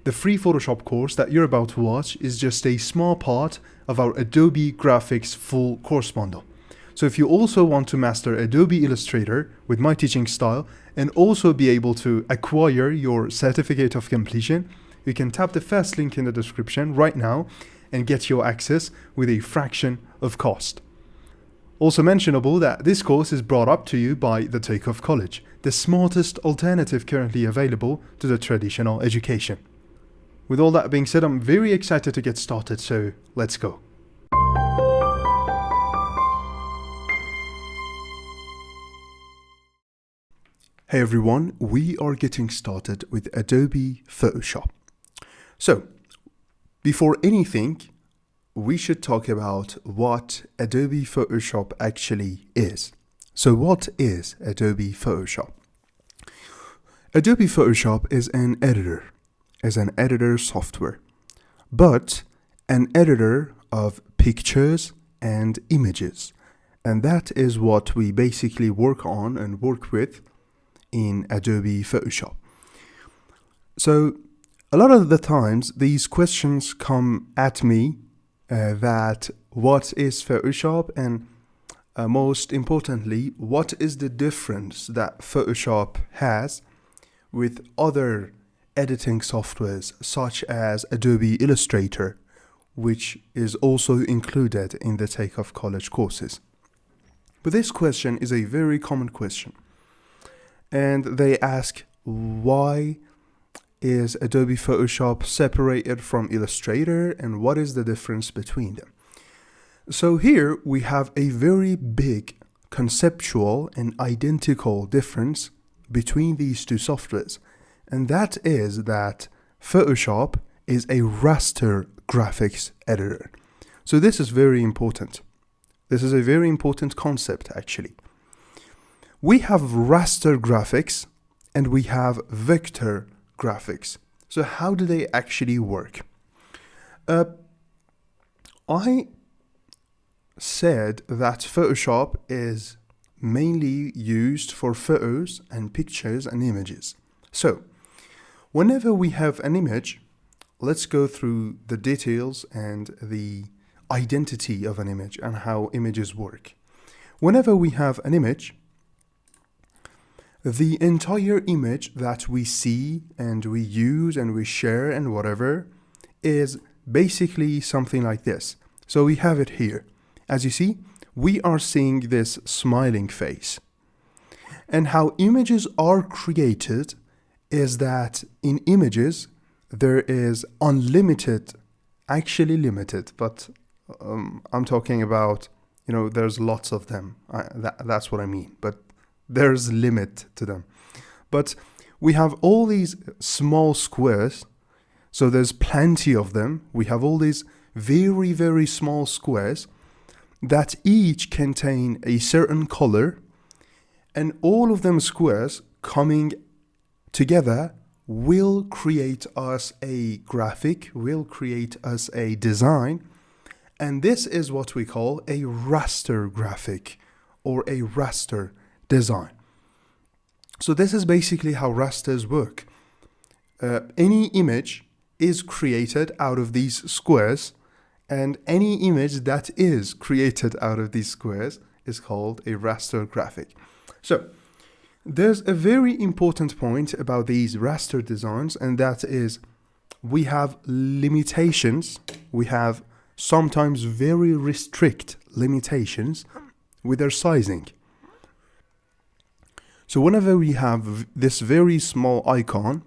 The free Photoshop course that you're about to watch is just a small part of our Adobe Graphics full course bundle. So if you also want to master Adobe Illustrator with my teaching style and also be able to acquire your certificate of completion, you can tap the first link in the description right now and get your access with a fraction of cost. Also mentionable that this course is brought up to you by the Takeoff College, the smartest alternative currently available to the traditional education. With all that being said, I'm very excited to get started, so let's go. Hey everyone, we are getting started with Adobe Photoshop. So, before anything, we should talk about what Adobe Photoshop actually is. So what is Adobe Photoshop? Adobe Photoshop is an editor software, but an editor of pictures and images. And that is what we basically work on and work with in Adobe Photoshop. So a lot of the times these questions come at me that what is Photoshop, and most importantly, what is the difference that Photoshop has with other editing softwares such as Adobe Illustrator, which is also included in the Takeoff College courses. But this question is a very common question, and they ask, why is Adobe Photoshop separated from Illustrator and what is the difference between them? So here we have a very big conceptual and identical difference between these two softwares, and that is that Photoshop is a raster graphics editor. So this is very important. This is a very important concept actually. We have raster graphics and we have vector graphics. So how do they actually work? I said that Photoshop is mainly used for photos and pictures and images. So whenever we have an image, let's go through the details and the identity of an image and how images work. Whenever we have an image, the entire image that we see and we use and we share and whatever is basically something like this. So we have it here. As you see, we are seeing this smiling face. And how images are created is that in images, there is unlimited, actually limited, but I'm talking about, there's lots of them. That's what I mean. But there's limit to them. But we have all these small squares, so there's plenty of them. We have all these very, very small squares that each contain a certain color, and all of them squares coming together will create us a graphic, will create us a design, and this is what we call a raster graphic or a raster design. So this is basically how rasters work. Any image is created out of these squares, and any image that is created out of these squares is called a raster graphic. So there's a very important point about these raster designs, and that is we have limitations. We have sometimes very restrict limitations with their sizing. So whenever we have this very small icon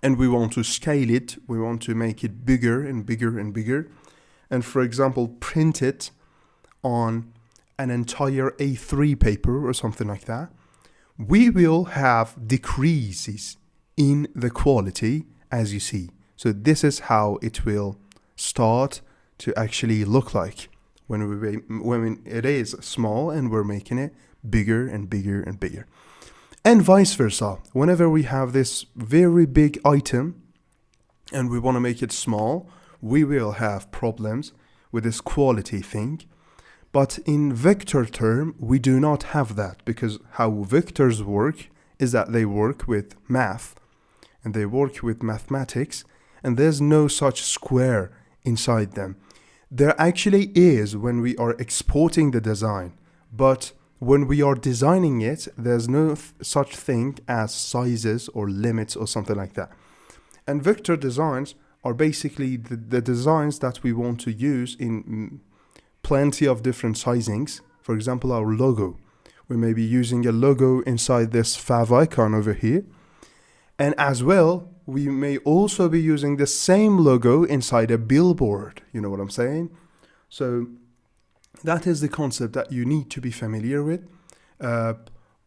and we want to scale it, we want to make it bigger and bigger and bigger, and for example print it on an entire A3 paper or something like that, we will have decreases in the quality, as you see. So this is how it will start to actually look like when it is small and we're making it bigger and bigger and bigger. And vice versa. Whenever we have this very big item and we want to make it small, we will have problems with this quality thing. But in vector term, we do not have that, because how vectors work is that they work with math and they work with mathematics, and there's no such square inside them. There actually is when we are exporting the design, but when we are designing it, there's no such thing as sizes or limits or something like that. And vector designs are basically the designs that we want to use in plenty of different sizings. For example, our logo. We may be using a logo inside this fav icon over here. And as well, we may also be using the same logo inside a billboard. You know what I'm saying? So that is the concept that you need to be familiar with.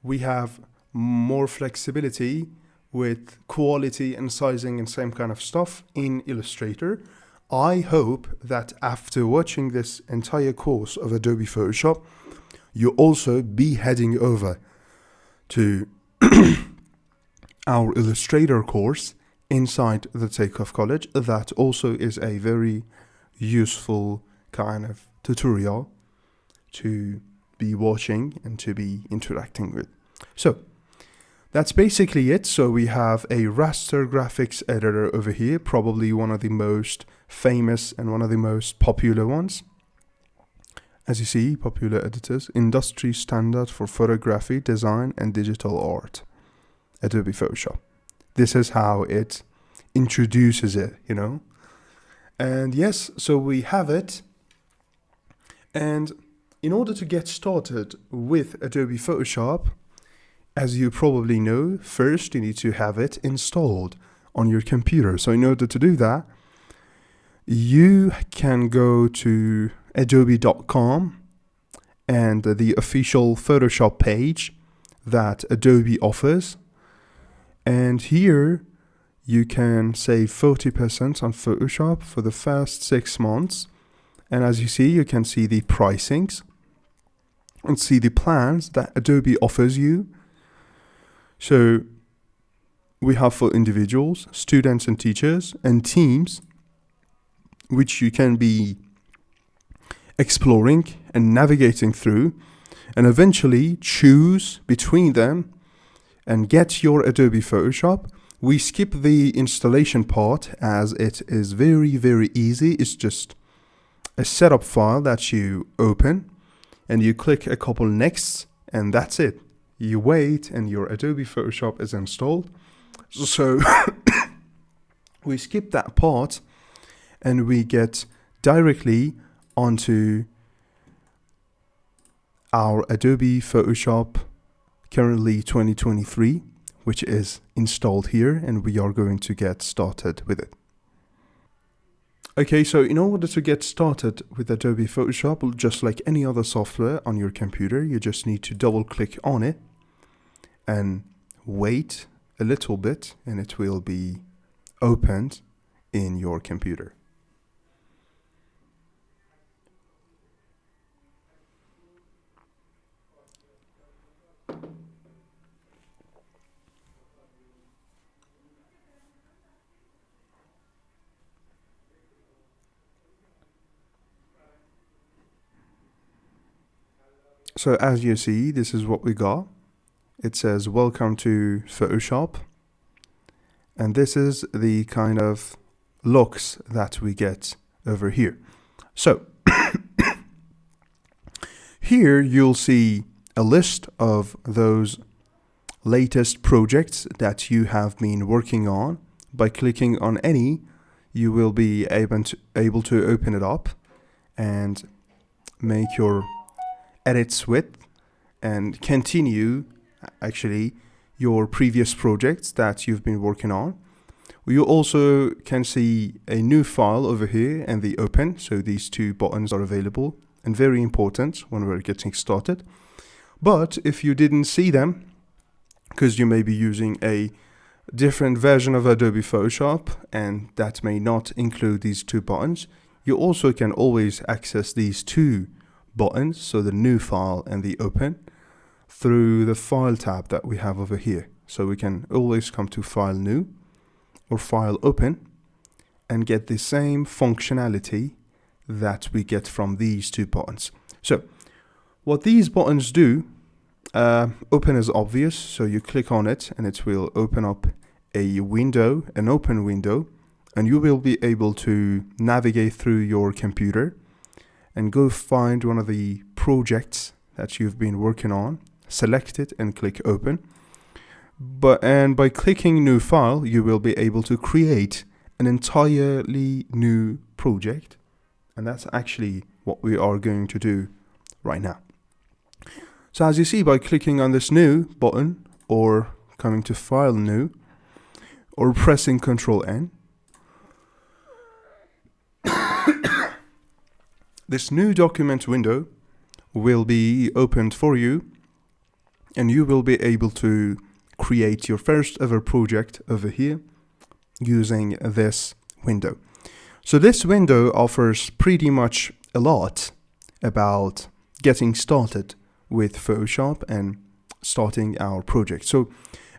We have more flexibility with quality and sizing and same kind of stuff in Illustrator. I hope that after watching this entire course of Adobe Photoshop, you also be heading over to our Illustrator course inside the Takeoff College. That also is a very useful kind of tutorial to be watching and to be interacting with. So that's basically it. So we have a raster graphics editor over here, probably one of the most famous and one of the most popular ones. As you see, popular editors, industry standard for photography, design, and digital art, Adobe Photoshop. This is how it introduces it, you know. And yes, so we have it. And in order to get started with Adobe Photoshop, as you probably know, first you need to have it installed on your computer. So in order to do that, you can go to adobe.com and the official Photoshop page that Adobe offers. And here you can save 40% on Photoshop for the first 6 months. And as you see, you can see the pricings and see the plans that Adobe offers you. So we have for individuals, students and teachers, and teams, which you can be exploring and navigating through, and eventually choose between them and get your Adobe Photoshop. We skip the installation part as it is very, very easy. It's just a setup file that you open and you click a couple next, and that's it. You wait and your Adobe Photoshop is installed. So we skip that part and we get directly onto our Adobe Photoshop currently 2023, which is installed here, and we are going to get started with it. Okay, so in order to get started with Adobe Photoshop, just like any other software on your computer, you just need to double click on it and wait a little bit, and it will be opened in your computer. So as you see, this is what we got. It says, welcome to Photoshop. And this is the kind of looks that we get over here. So here you'll see a list of those latest projects that you have been working on. By clicking on any, you will be able to open it up and make your edits with and continue actually your previous projects that you've been working on. You also can see a new file over here and the open. So these two buttons are available and very important when we're getting started. But if you didn't see them, because you may be using a different version of Adobe Photoshop and that may not include these two buttons, you also can always access these two buttons, so the new file and the open, through the file tab that we have over here. So we can always come to file new or file open and get the same functionality that we get from these two buttons. So what these buttons do, open is obvious, so you click on it and it will open up a window, an open window and you will be able to navigate through your computer and go find one of the projects that you've been working on, select it and click open. And by clicking new file, you will be able to create an entirely new project. And that's actually what we are going to do right now. So as you see, by clicking on this new button or coming to file new or pressing Ctrl N, this new document window will be opened for you, and you will be able to create your first ever project over here using this window. So this window offers pretty much a lot about getting started with Photoshop and starting our project. So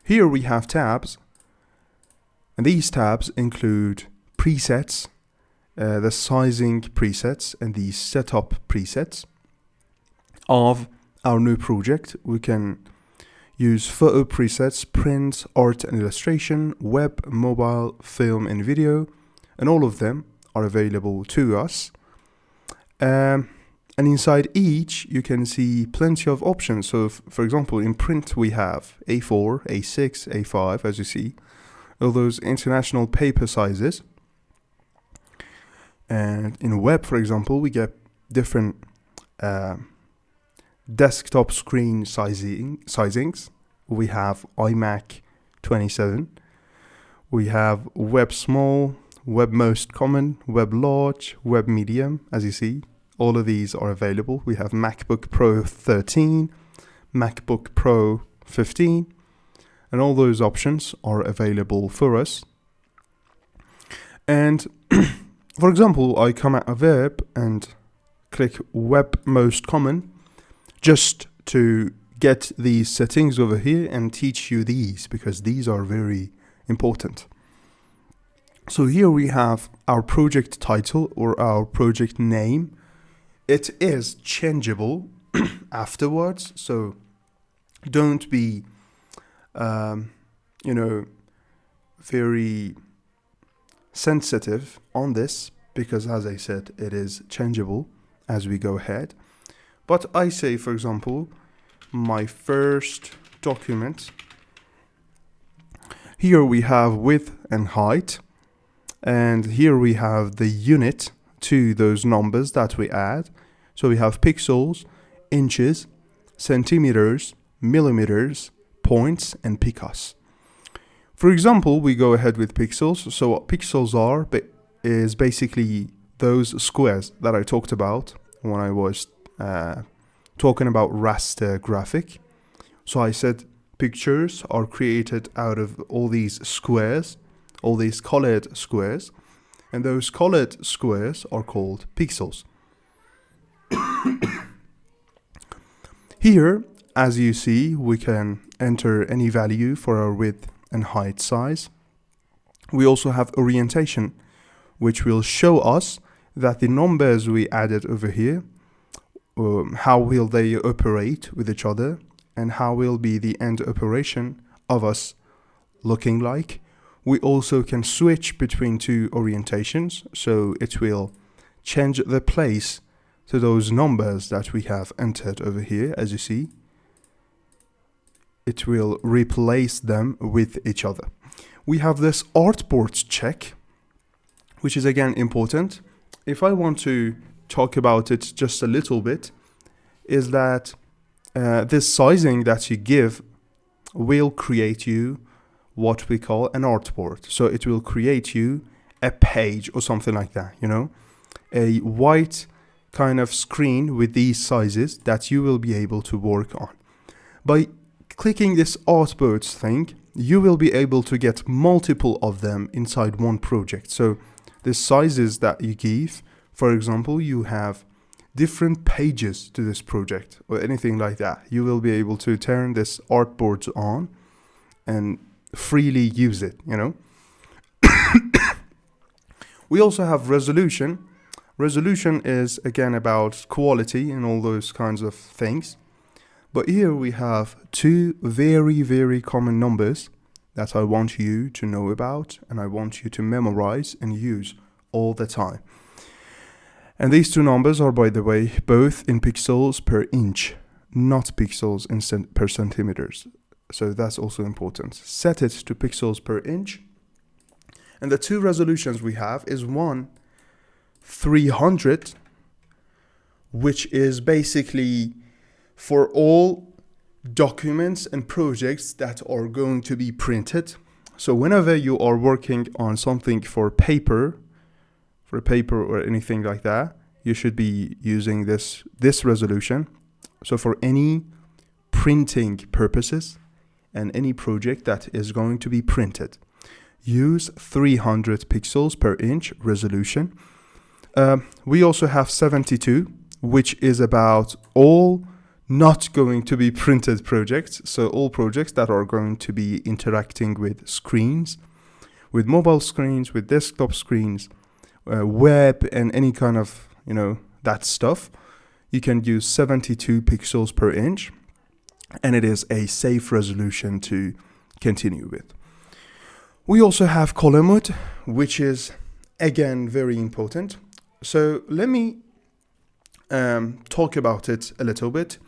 here we have tabs, and these tabs include presets, the sizing presets and the setup presets of our new project. We can use photo presets, print, art and illustration, web, mobile, film and video, and all of them are available to us. And inside each you can see plenty of options. So for example, in print we have A4, A6, A5, as you see, all those international paper sizes. And in web, for example, we get different desktop screen sizings. We have iMac 27. We have web small, web most common, web large, web medium. As you see, all of these are available. We have MacBook Pro 13, MacBook Pro 15, and all those options are available for us. And for example, I come at a web and click web most common just to get these settings over here and teach you these, because these are very important. So here we have our project title or our project name. It is changeable afterwards, so don't be very sensitive on this, because as I said, it is changeable as we go ahead. But I say, for example, my first document. Here we have width and height, and here we have the unit to those numbers that we add. So we have pixels, inches, centimeters, millimeters, points, and picas. For example, we go ahead with pixels. So what pixels are is basically those squares that I talked about when I was talking about raster graphic. So I said pictures are created out of all these squares, all these colored squares, and those colored squares are called pixels. Here, as you see, we can enter any value for our width and height size. We also have orientation, which will show us that the numbers we added over here, how will they operate with each other, and how will be the end operation of us looking like. We also can switch between two orientations, so it will change the place to those numbers that we have entered over here. As you see, it will replace them with each other. We have this artboard check, which is again important. If I want to talk about it just a little bit, is that this sizing that you give will create you what we call an artboard. So it will create you a page or something like that, a white kind of screen with these sizes that you will be able to work on. By clicking this artboards thing, you will be able to get multiple of them inside one project. So the sizes that you give, for example, you have different pages to this project or anything like that. You will be able to turn this artboard on and freely use it, We also have resolution. Resolution is again about quality and all those kinds of things. But here we have two very, very common numbers that I want you to know about and I want you to memorize and use all the time. And these two numbers are, by the way, both in pixels per inch, not pixels in per centimeters. So that's also important. Set it to pixels per inch. And the two resolutions we have is one 300, which is basically for all documents and projects that are going to be printed. So whenever you are working on something for paper or anything like that, you should be using this resolution. So for any printing purposes and any project that is going to be printed, use 300 pixels per inch resolution. We also have 72, which is about all not going to be printed projects. So all projects that are going to be interacting with screens, with mobile screens, with desktop screens, web, and any kind of, that stuff. You can use 72 pixels per inch, and it is a safe resolution to continue with. We also have color mode, which is again very important. So let me talk about it a little bit.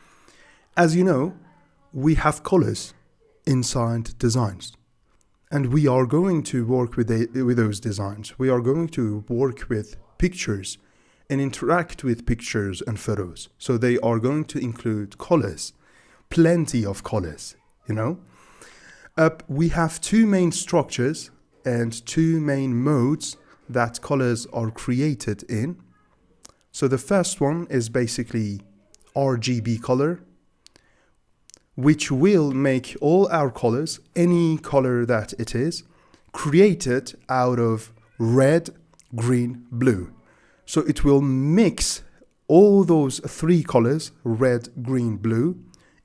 As you know, we have colors inside designs, and we are going to work with those designs. We are going to work with pictures and interact with pictures and photos. So they are going to include colors, plenty of colors, We have two main structures and two main modes that colors are created in. So the first one is basically RGB color, which will make all our colors, any color that it is, created out of red, green, blue. So it will mix all those three colors, red, green, blue,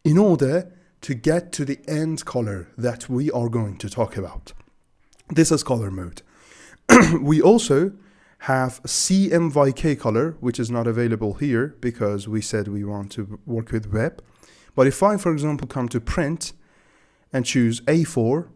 in order to get to the end color that we are going to talk about. This is color mode. We also have CMYK color, which is not available here because we said we want to work with web. But if I, for example, come to print and choose A4,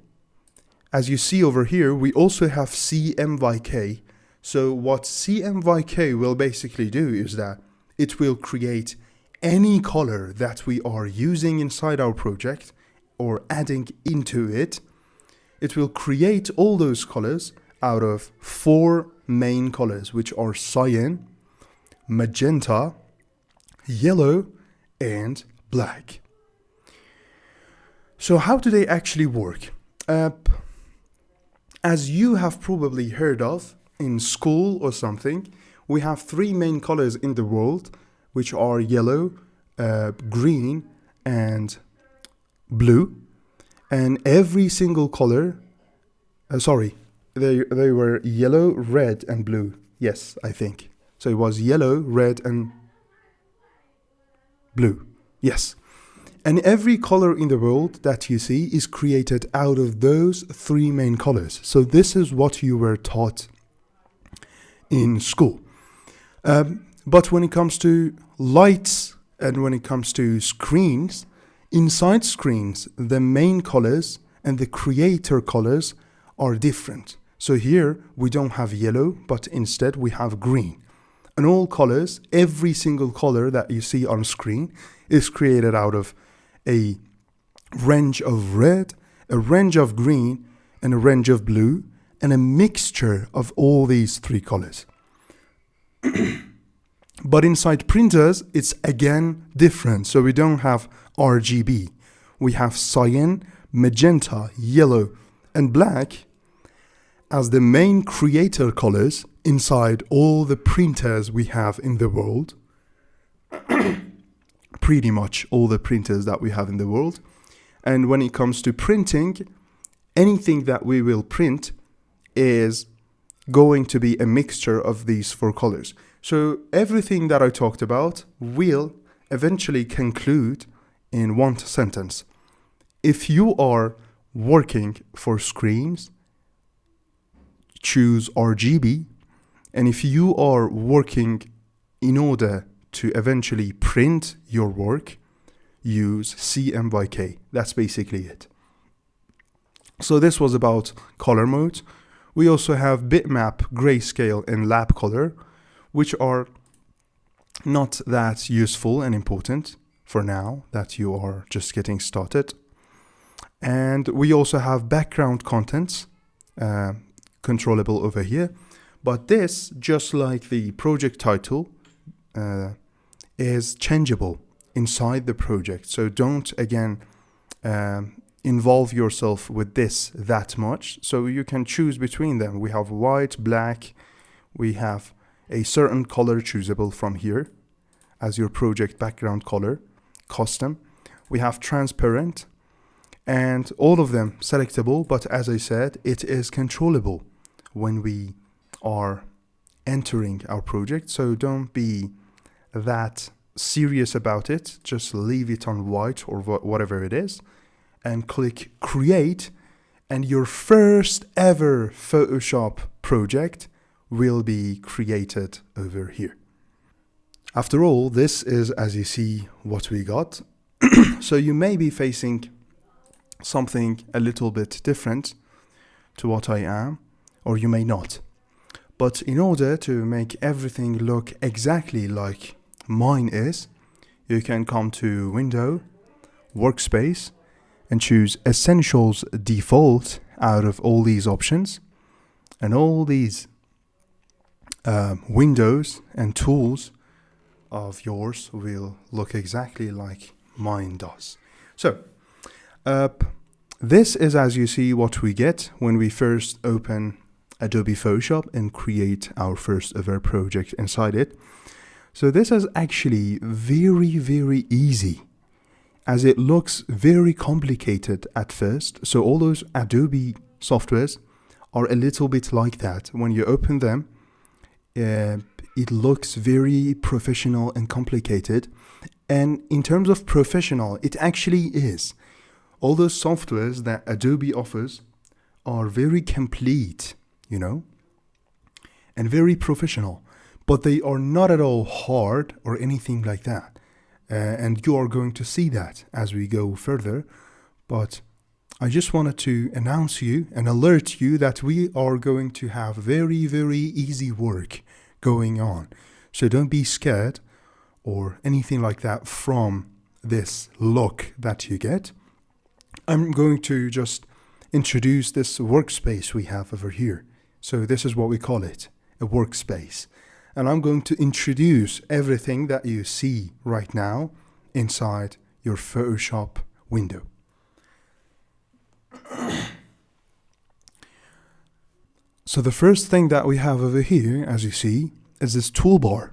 as you see over here, we also have CMYK. So what CMYK will basically do is that it will create any color that we are using inside our project or adding into it. It will create all those colors out of 4 main colors, which are cyan, magenta, yellow, and black. So how do they actually work? As you have probably heard of in school or something, we have 3 main colors in the world, which are yellow, green, and blue. And every single color, they were yellow, red, and blue. Yes, I think. So it was yellow, red, and blue. Yes. And every color in the world that you see is created out of those 3 main colors. So this is what you were taught in school. But when it comes to lights and when it comes to screens, inside screens, the main colors and the creator colors are different. So here we don't have yellow, but instead we have green. And all colors, every single color that you see on screen is created out of a range of red, a range of green, and a range of blue, and a mixture of all these 3 colors. But inside printers, it's again different. So we don't have RGB. We have cyan, magenta, yellow, and black as the main creator colors inside all the printers we have in the world. Pretty much all the printers that we have in the world. And when it comes to printing, anything that we will print is going to be a mixture of these 4 colors. So everything that I talked about will eventually conclude in one sentence. If you are working for screens, choose RGB. And if you are working in order to eventually print your work, use CMYK. That's basically it. So this was about color modes. We also have bitmap, grayscale, and lab color, which are not that useful and important for now that you are just getting started. And we also have background contents controllable over here. But this, just like the project title, is changeable inside the project. So don't, again, involve yourself with this that much. So you can choose between them. We have white, black. We have a certain color choosable from here as your project background color, custom. We have transparent, and all of them selectable, but as I said, it is controllable when we are entering our project. So don't be that serious about it. Just leave it on white or whatever it is and click create, and your first ever Photoshop project will be created over here. After all, this is, as you see, what we got. So you may be facing something a little bit different to what I am, or you may not. But in order to make everything look exactly like mine is, you can come to Window, Workspace, and choose Essentials Default out of all these options. And all these windows and tools of yours will look exactly like mine does. So this is, as you see, what we get when we first open Adobe Photoshop and create our first ever project inside it. So this is actually very, very easy, as it looks very complicated at first. So all those Adobe softwares are a little bit like that. When you open them, it looks very professional and complicated. And in terms of professional, it actually is. All those softwares that Adobe offers are very complete, you know, and very professional, but they are not at all hard or anything like that. And you are going to see that as we go further. But I just wanted to announce you and alert you that we are going to have very, very easy work going on. So don't be scared or anything like that from this look that you get. I'm going to just introduce this workspace we have over here. So this is what we call it, a workspace. And I'm going to introduce everything that you see right now inside your Photoshop window. So the first thing that we have over here, as you see, is this toolbar.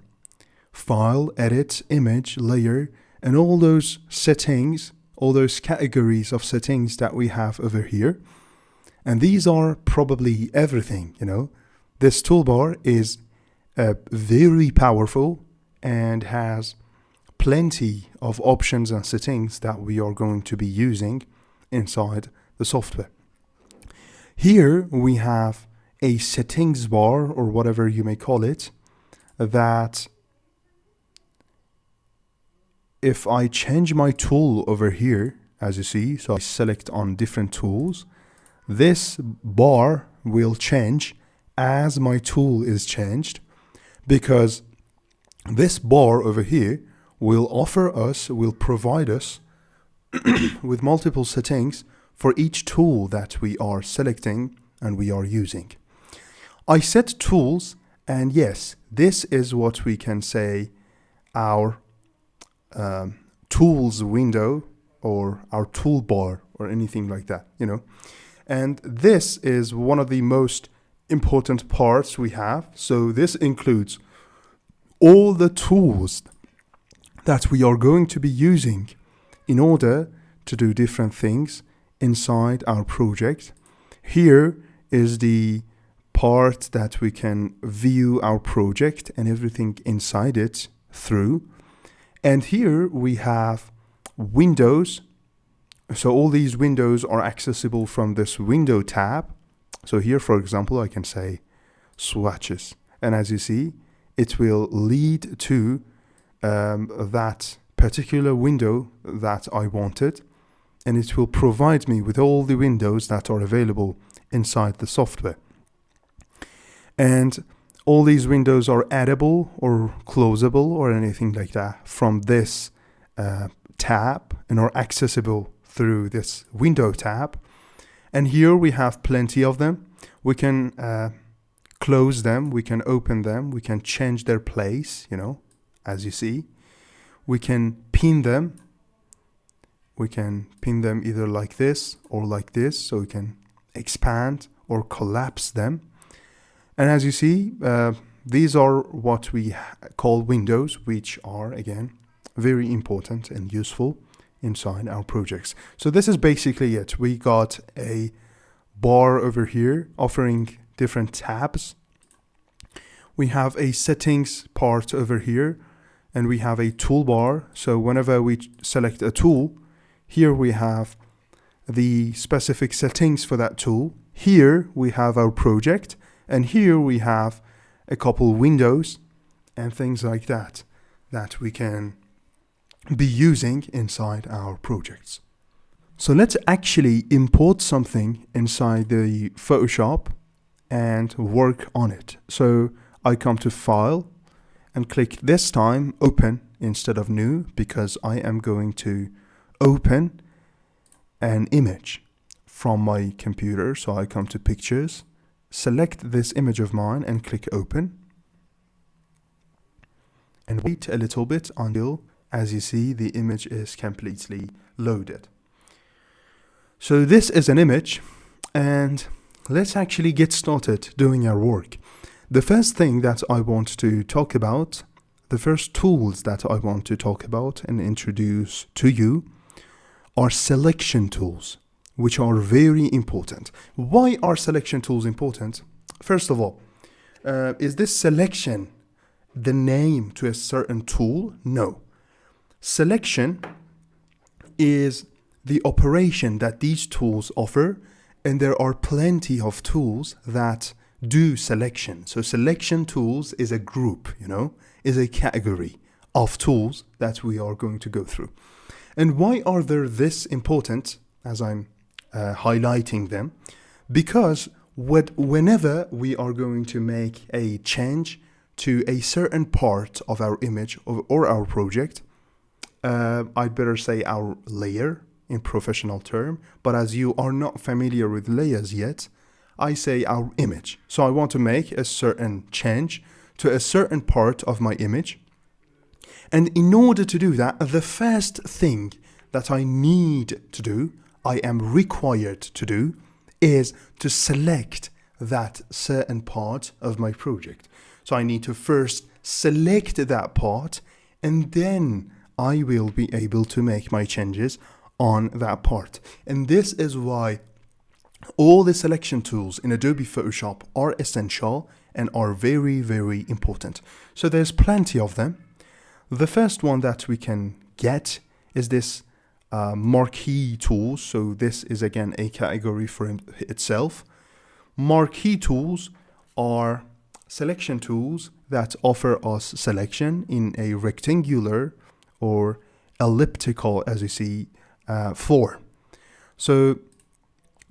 File, edit, image, layer, and all those settings, all those categories of settings that we have over here. And these are probably everything, you know. This toolbar is very powerful and has plenty of options and settings that we are going to be using inside the software. Here we have a settings bar, or whatever you may call it, that if I change my tool over here, as you see, so I select on different tools, this bar will change as my tool is changed, because this bar over here will provide us with multiple settings for each tool that we are selecting and we are using. I set tools, and yes, this is what we can say our tools window or our toolbar or anything like that, you know. And this is one of the most important parts we have. So this includes all the tools that we are going to be using in order to do different things inside our project. Here is the part that we can view our project and everything inside it through. And here we have windows. So all these windows are accessible from this window tab. So here, for example, I can say swatches. And as you see, it will lead to that particular window that I wanted. and it will provide me with all the windows that are available inside the software. And all these windows are addable or closable or anything like that from this tab, and are accessible through this window tab. And here we have plenty of them. We can close them, we can open them, we can change their place, as you see. We can pin them. We can pin them either like this or like this, so we can expand or collapse them. And as you see, these are what we call windows, which are, again, very important and useful inside our projects. So this is basically it. We got a bar over here offering different tabs. We have a settings part over here, and we have a toolbar. So whenever we select a tool, here we have the specific settings for that tool. Here we have our project, and here we have a couple windows and things like that we can be using inside our projects. So let's actually import something inside the Photoshop and work on it. So I come to File and click this time Open instead of New, because I am going to open an image from my computer. So I come to Pictures, select this image of mine and click Open, and wait a little bit until, as you see, the image is completely loaded. So this is an image, and let's actually get started doing our work. The first thing that I want to talk about, the first tools that I want to talk about and introduce to you are selection tools, which are very important. Why are selection tools important? First of all, is this selection the name to a certain tool? No. Selection is the operation that these tools offer, and there are plenty of tools that do selection. So selection tools is a group, is a category of tools that we are going to go through. And why are they this important as I'm highlighting them? Because whenever we are going to make a change to a certain part of our image or our project, I'd better say our layer in professional term, but as you are not familiar with layers yet, I say our image. So I want to make a certain change to a certain part of my image. And in order to do that, the first thing that I need to do, I am required to do, is to select that certain part of my project. So I need to first select that part, and then I will be able to make my changes on that part. And this is why all the selection tools in Adobe Photoshop are essential and are very, very important. So there's plenty of them. The first one that we can get is this marquee tools. So this is again a category for itself. Marquee tools are selection tools that offer us selection in a rectangular or elliptical, as you see, form. So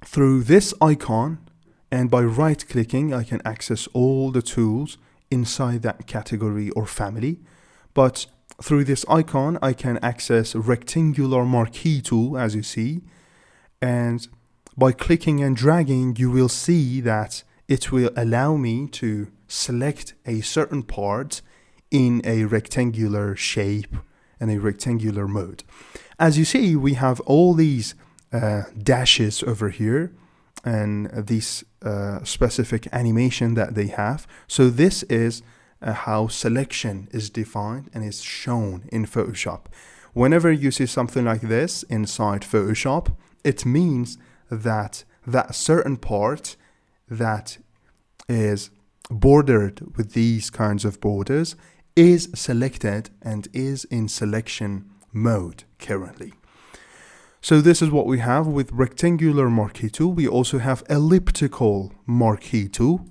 through this icon and by right clicking, I can access all the tools inside that category or family. But through this icon, I can access rectangular marquee tool, as you see. And by clicking and dragging, you will see that it will allow me to select a certain part in a rectangular shape and a rectangular mode. As you see, we have all these dashes over here and this specific animation that they have. So this is how selection is defined and is shown in Photoshop. Whenever you see something like this inside Photoshop, it means that that certain part that is bordered with these kinds of borders is selected and is in selection mode currently. So this is what we have with rectangular marquee tool. We also have elliptical marquee tool,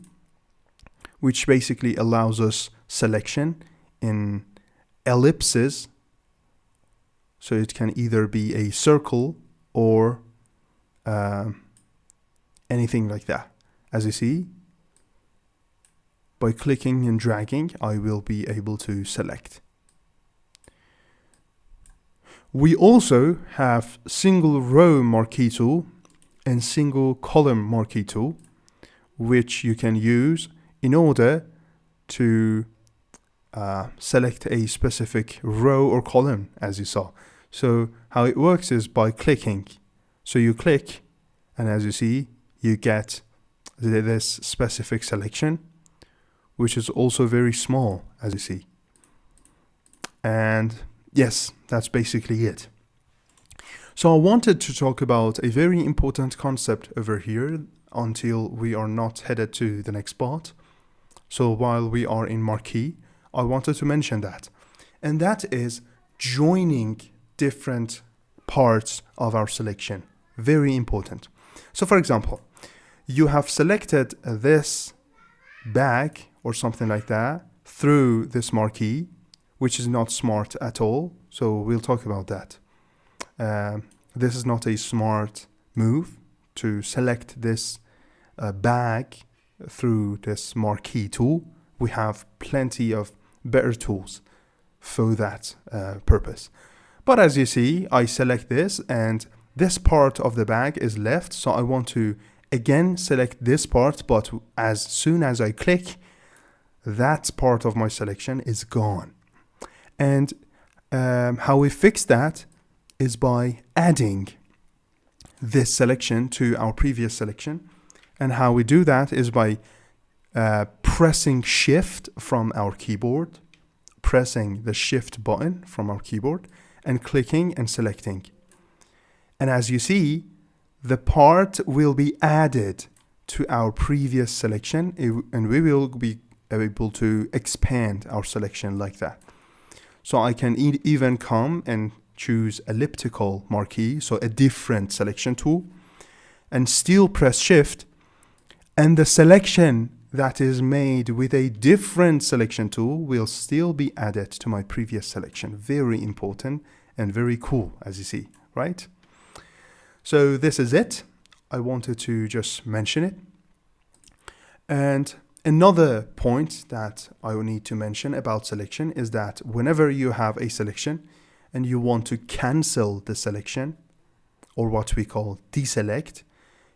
which basically allows us selection in ellipses. So it can either be a circle or anything like that. As you see, by clicking and dragging, I will be able to select. We also have single row marquee tool and single column marquee tool, which you can use in order to select a specific row or column, as you saw. So how it works is by clicking. So you click, and as you see, you get this specific selection, which is also very small, as you see. And yes, that's basically it. So I wanted to talk about a very important concept over here until we are not headed to the next part. So while we are in marquee, I wanted to mention that. And that is joining different parts of our selection. Very important. So for example, you have selected this bag or something like that through this marquee, which is not smart at all. So we'll talk about that. This is not a smart move to select this bag through this marquee tool. We have plenty of better tools for that purpose. But as you see, I select this and this part of the bag is left. So I want to again select this part, but as soon as I click, that part of my selection is gone. And how we fix that is by adding this selection to our previous selection. And how we do that is by pressing Shift from our keyboard, pressing the Shift button from our keyboard, and clicking and selecting. And as you see, the part will be added to our previous selection, and we will be able to expand our selection like that. So I can even come and choose elliptical marquee, so a different selection tool, and still press Shift, and the selection that is made with a different selection tool will still be added to my previous selection. Very important and very cool, as you see, right? So this is it. I wanted to just mention it. And another point that I will need to mention about selection is that whenever you have a selection and you want to cancel the selection, or what we call deselect,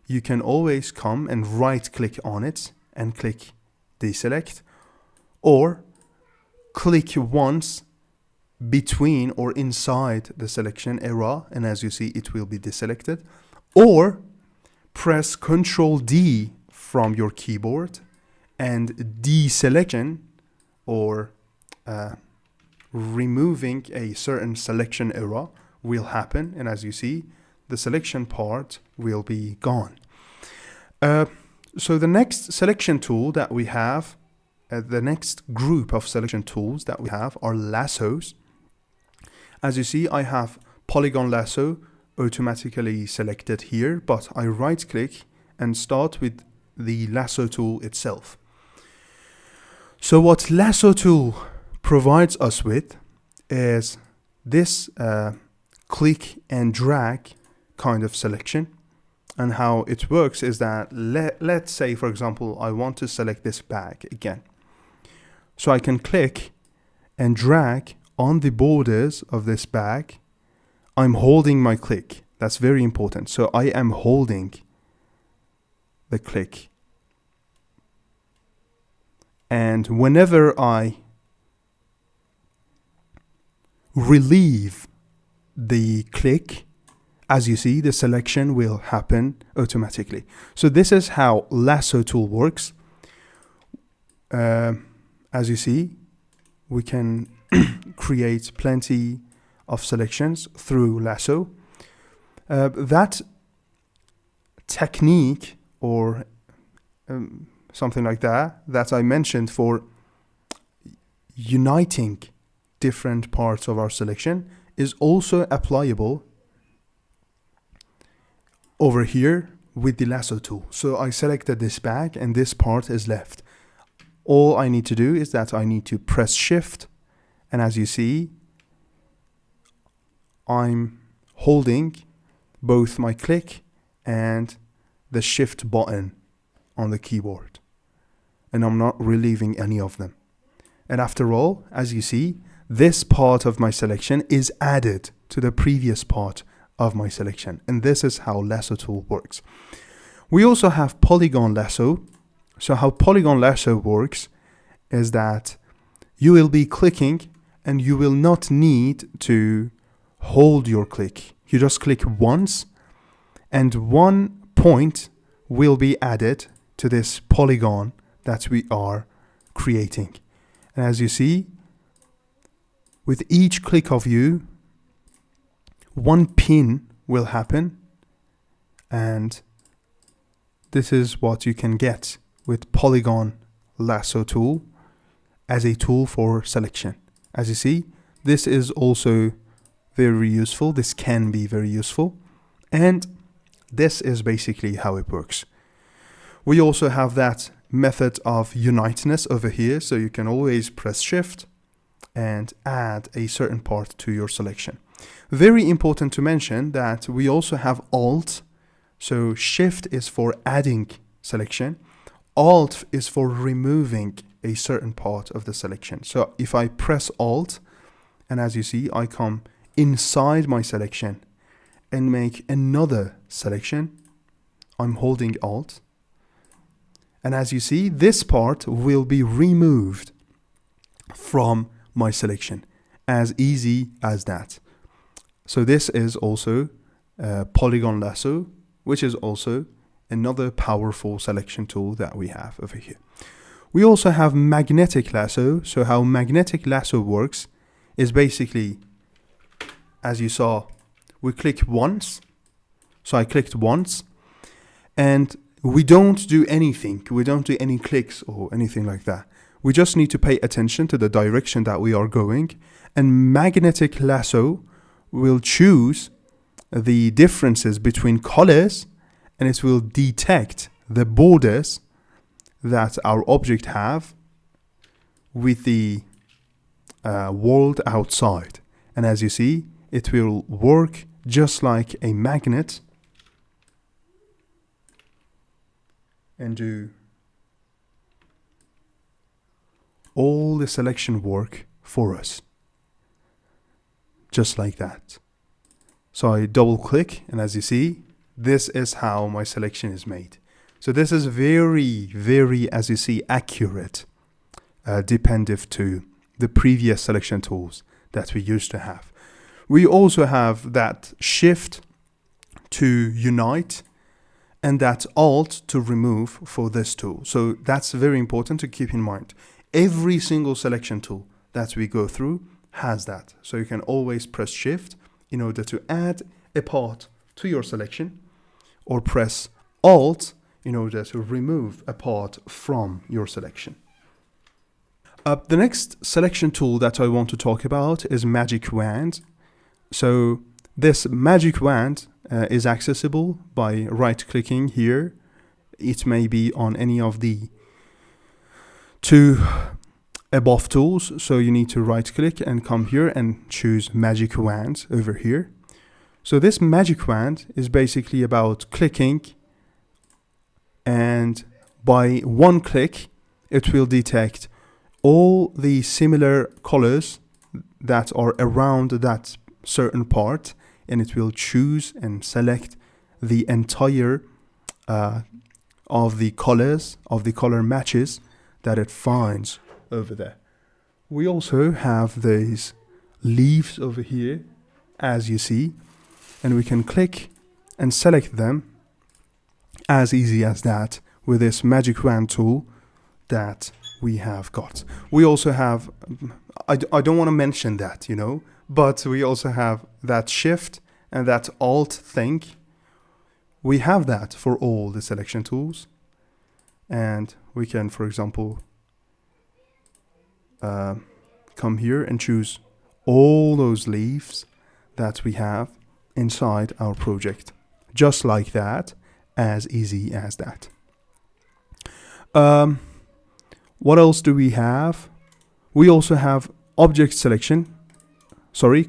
you can always come and right click on it and click deselect, or click once between or inside the selection area, and as you see, it will be deselected, or press Ctrl D from your keyboard and deselection, or removing a certain selection area will happen, and as you see, the selection part will be gone. So the next selection tool that we have, the next group of selection tools that we have are lassos. As you see, I have polygon lasso automatically selected here, but I right click and start with the lasso tool itself. So what lasso tool provides us with is this click and drag kind of selection. And how it works is that let's say, for example, I want to select this bag again. So I can click and drag on the borders of this bag. I'm holding my click. That's very important. So I am holding the click. And whenever I relieve the click, as you see, the selection will happen automatically. So this is how lasso tool works. As you see, we can create plenty of selections through lasso. That technique, or something like that I mentioned for uniting different parts of our selection, is also applicable over here with the lasso tool. So I selected this bag and this part is left. All I need to do is that I need to press Shift, and as you see, I'm holding both my click and the shift button on the keyboard. And I'm not relieving any of them. And after all, as you see, this part of my selection is added to the previous part of my selection. And this is how lasso tool works. We also have polygon lasso. So how polygon lasso works is that you will be clicking and you will not need to hold your click. You just click once and one point will be added to this polygon that we are creating. And as you see, with each click of you, one pin will happen, and this is what you can get with polygon lasso tool as a tool for selection. As you see, this is also very useful. This can be very useful, and this is basically how it works. We also have that method of uniteness over here, so you can always press shift and add a certain part to your selection. Very important to mention that we also have alt. So shift is for adding selection, alt is for removing a certain part of the selection. So if I press alt, and as you see, I come inside my selection and make another selection, I'm holding alt. And as you see, this part will be removed from my selection. As easy as that. So this is also polygon lasso, which is also another powerful selection tool that we have over here. We also have magnetic lasso. So how magnetic lasso works is basically, as you saw, we click once. So I clicked once and we don't do anything. We don't do any clicks or anything like that. We just need to pay attention to the direction that we are going, and magnetic lasso will choose the differences between colors, and it will detect the borders that our object have with the world outside. And as you see, it will work just like a magnet and do all the selection work for us. Just like that. So I double click, and as you see, this is how my selection is made. So this is very, very, as you see, accurate, dependent to the previous selection tools that we used to have. We also have that shift to unite and that alt to remove for this tool. So that's very important to keep in mind. Every single selection tool that we go through has that. So you can always press shift in order to add a part to your selection, or press alt in order to remove a part from your selection. The next selection tool that I want to talk about is Magic Wand. So this Magic Wand is accessible by right-clicking here. It may be on any of the two above tools. So you need to right-click and come here and choose Magic Wand over here. So this Magic Wand is basically about clicking, and by one click, it will detect all the similar colors that are around that certain part, and it will choose and select the entire of the colors, of the color matches that it finds over there. We also have these leaves over here, as you see, and we can click and select them as easy as that with this Magic Wand tool that we have got. We also have, I don't want to mention that, but we also have that shift and that alt thing. We have that for all the selection tools, and we can, for example, come here and choose all those leaves that we have inside our project, just like that, as easy as that. What else do we have? We also have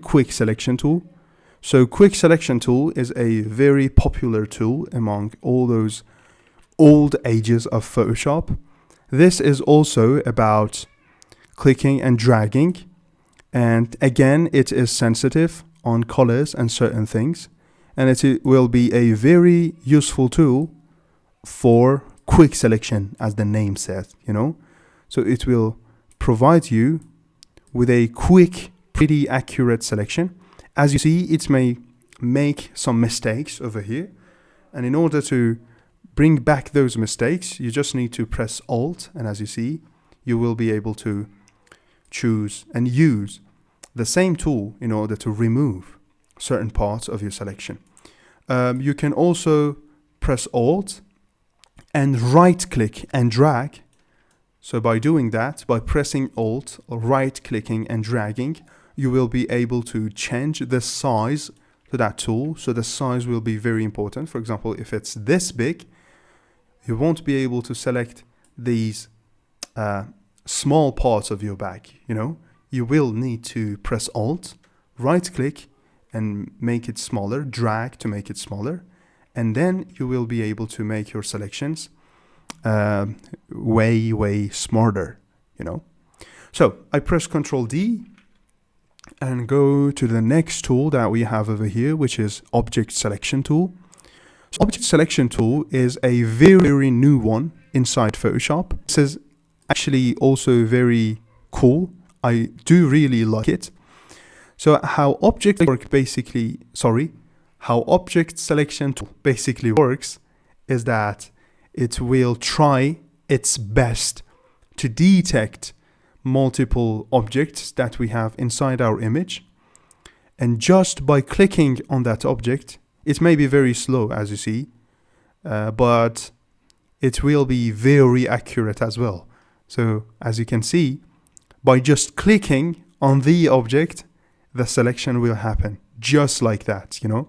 quick selection tool. So quick selection tool is a very popular tool among all those old ages of Photoshop. This is also about clicking and dragging. And again, it is sensitive on colors and certain things. And it will be a very useful tool for quick selection, as the name says, you know. So it will provide you with a quick, pretty accurate selection. As you see, it may make some mistakes over here. And in order to bring back those mistakes, you just need to press Alt. And as you see, you will be able to choose and use the same tool in order to remove certain parts of your selection. You can also press Alt and right click and drag. So by doing that, by pressing Alt, right clicking and dragging, you will be able to change the size to that tool. So the size will be very important. For example, if it's this big, you won't be able to select these small parts of your bag, you know. You will need to press Alt, right click and make it smaller, drag to make it smaller, and then you will be able to make your selections way smarter, you know. So I press Ctrl D and go to the next tool that we have over here, which is Object Selection Tool. So Object Selection Tool is a very new one inside Photoshop. This is actually also very cool. I do really like it. So how Object Selection Tool basically works is that it will try its best to detect multiple objects that we have inside our image. And just by clicking on that object, it may be very slow, as you see, but it will be very accurate as well. So as you can see, by just clicking on the object, the selection will happen just like that, you know.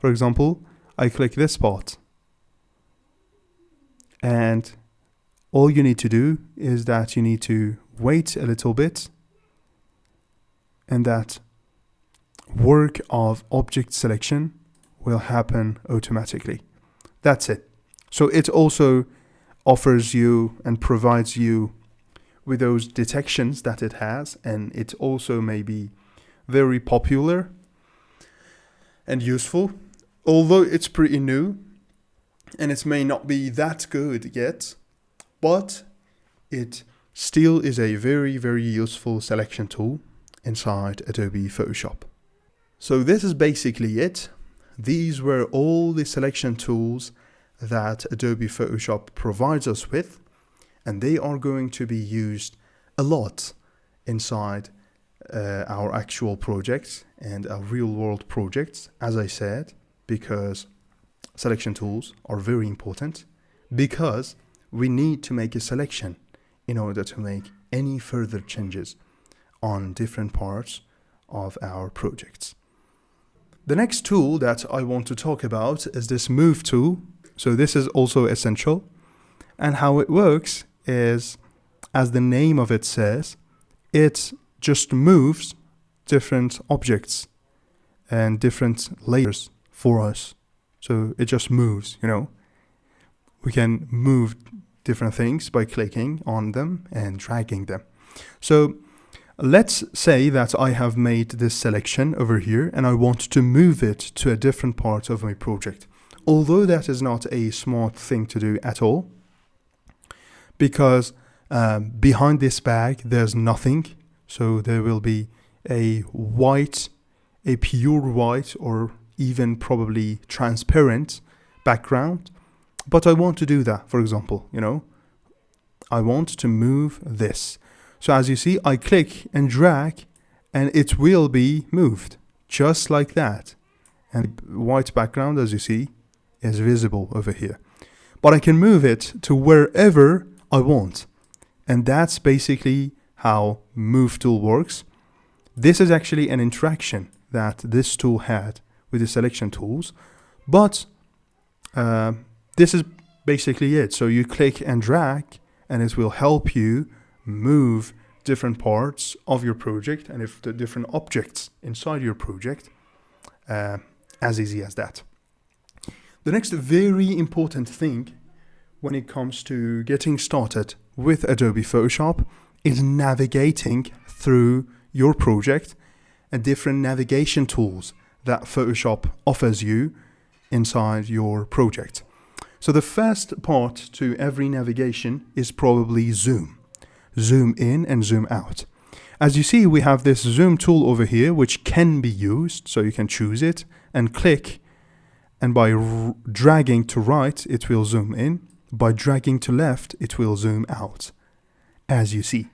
For example, I click this part, and all you need to do is that you need to wait a little bit, and that work of object selection will happen automatically. That's it. So it also offers you and provides you with those detections that it has, and it also may be very popular and useful, although it's pretty new and it may not be that good yet, but it still is a very useful selection tool inside Adobe Photoshop. So this is basically it. These were all the selection tools that Adobe Photoshop provides us with, and they are going to be used a lot inside our actual projects and our real-world projects, as I said, because selection tools are very important, because we need to make a selection in order to make any further changes on different parts of our projects. The next tool that I want to talk about is this Move tool. So this is also essential, and how it works is, as the name of it says, it just moves different objects and different layers for us. So it just moves, you know. We can move different things by clicking on them and dragging them. So let's say that I have made this selection over here and I want to move it to a different part of my project. Although that is not a smart thing to do at all, because behind this bag there's nothing. So there will be a pure white or even probably transparent background. But I want to do that, for example, you know, I want to move this. So as you see, I click and drag and it will be moved just like that. And the white background, as you see, is visible over here. But I can move it to wherever I want. And that's basically how Move tool works. This is actually an interaction that this tool had with the selection tools. But this is basically it. So you click and drag and it will help you move different parts of your project and if the different objects inside your project as easy as that. The next very important thing when it comes to getting started with Adobe Photoshop is navigating through your project and different navigation tools that Photoshop offers you inside your project. So the first part to every navigation is probably zoom. Zoom in and zoom out. As you see, we have this zoom tool over here which can be used, so you can choose it and click, and by dragging to right it will zoom in. By dragging to left it will zoom out, as you see.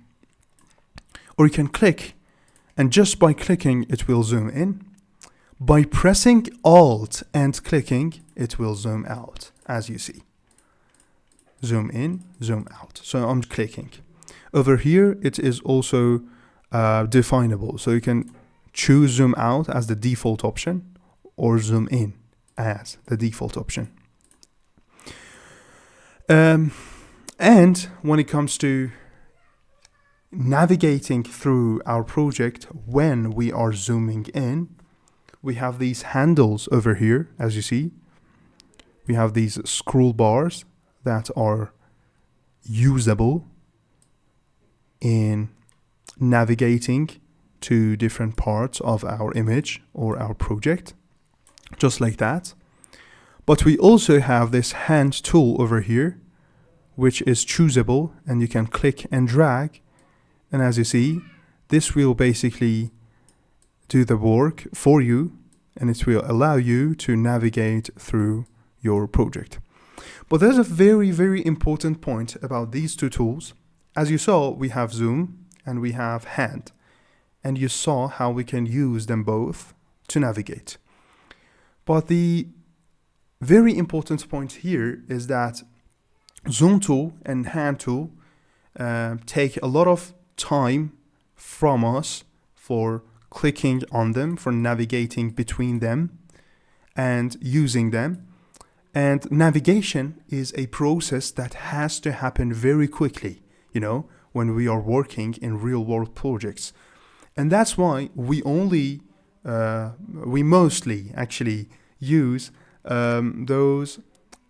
Or you can click, and just by clicking it will zoom in. By pressing Alt and clicking it will zoom out, as you see. Zoom in, zoom out. So I'm clicking. Over here it is also definable, so you can choose zoom out as the default option or zoom in as the default option. And when it comes to navigating through our project when we are zooming in, we have these handles over here, as you see. We have these scroll bars that are usable in navigating to different parts of our image or our project, just like that. But we also have this hand tool over here, which is choosable, and you can click and drag. And as you see, this will basically do the work for you, and it will allow you to navigate through your project. But there's a very, very important point about these two tools. As you saw, we have zoom and we have hand, and you saw how we can use them both to navigate. But the very important point here is that zoom tool and hand tool take a lot of time from us for clicking on them, for navigating between them and using them. And navigation is a process that has to happen very quickly, when we are working in real world projects. And that's why we mostly actually use those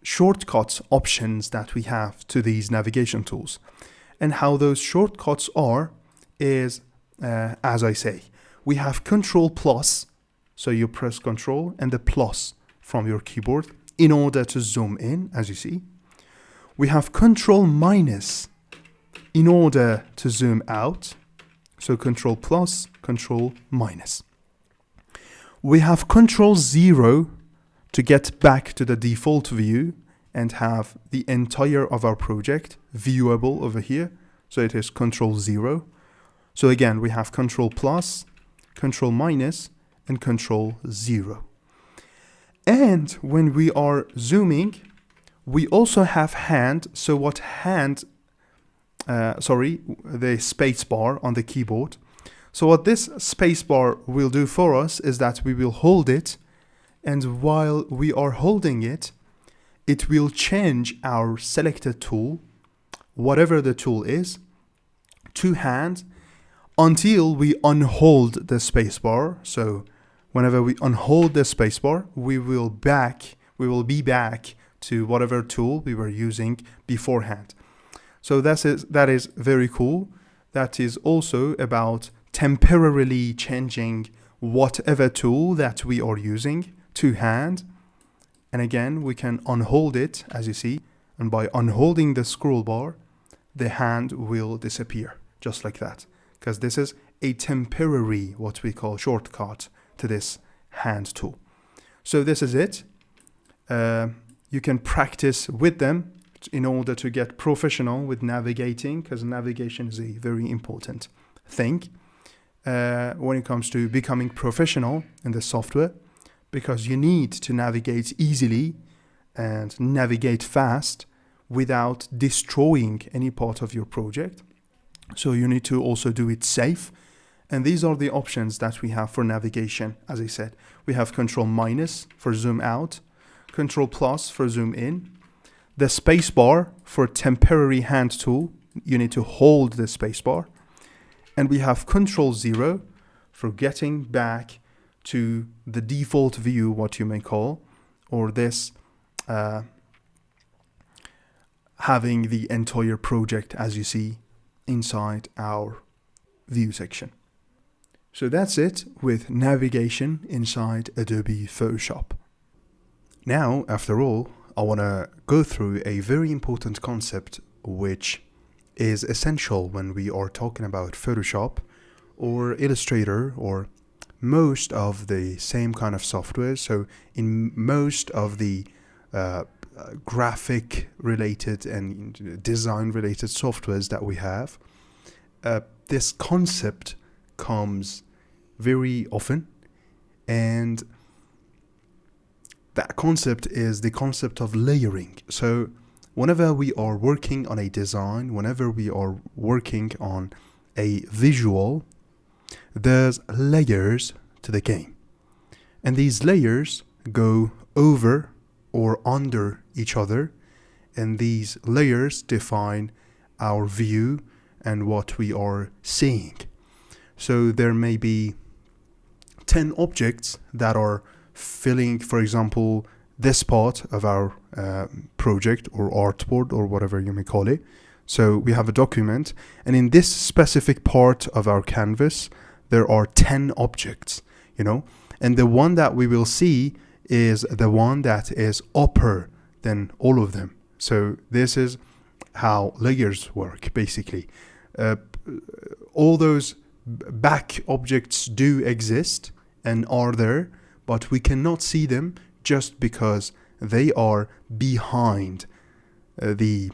shortcuts options that we have to these navigation tools. And how those shortcuts is, as I say, we have Control plus, so you press Control and the plus from your keyboard in order to zoom in, as you see. We have Control minus in order to zoom out, so Control plus, Control minus. We have Control 0 to get back to the default view and have the entire of our project viewable over here, so it is Control 0. So again, we have Control plus, Control minus, and Control 0. And when we are zooming, we also have hand. So what the space bar on the keyboard. So what this space bar will do for us is that we will hold it, and while we are holding it, it will change our selected tool, whatever the tool is, to hand until we unhold the spacebar. So whenever we unhold the spacebar, we will be back to whatever tool we were using beforehand. So that is very cool. That is also about temporarily changing whatever tool that we are using to hand. And again, we can unhold it, as you see, and by unholding the scroll bar, the hand will disappear, just like that. Because this is a temporary, what we call shortcut to this hand tool. So this is it. You can practice with them in order to get professional with navigating, because navigation is a very important thing when it comes to becoming professional in the software, because you need to navigate easily and navigate fast without destroying any part of your project. So you need to also do it safe. And these are the options that we have for navigation. As I said, we have Control minus for zoom out, Control plus for zoom in, the space bar for temporary hand tool. You need to hold the space bar. And we have Control 0 for getting back to the default view, what you may call, or this having the entire project as you see inside our view section. So that's it with navigation inside Adobe Photoshop. Now, after all, I want to go through a very important concept which is essential when we are talking about Photoshop or Illustrator or most of the same kind of software. So in most of the graphic related and design related softwares that we have, this concept comes very often, and that concept is the concept of layering. So whenever we are working on a design, whenever we are working on a visual, there's layers to the game, and these layers go over or under each other, and these layers define our view and what we are seeing. So there may be 10 objects that are filling, for example, this part of our project or artboard or whatever you may call it. So we have a document, and in this specific part of our canvas there are 10 objects, and the one that we will see is the one that is upper than all of them. So this is how layers work, basically. All those back objects do exist and are there, but we cannot see them just because they are behind the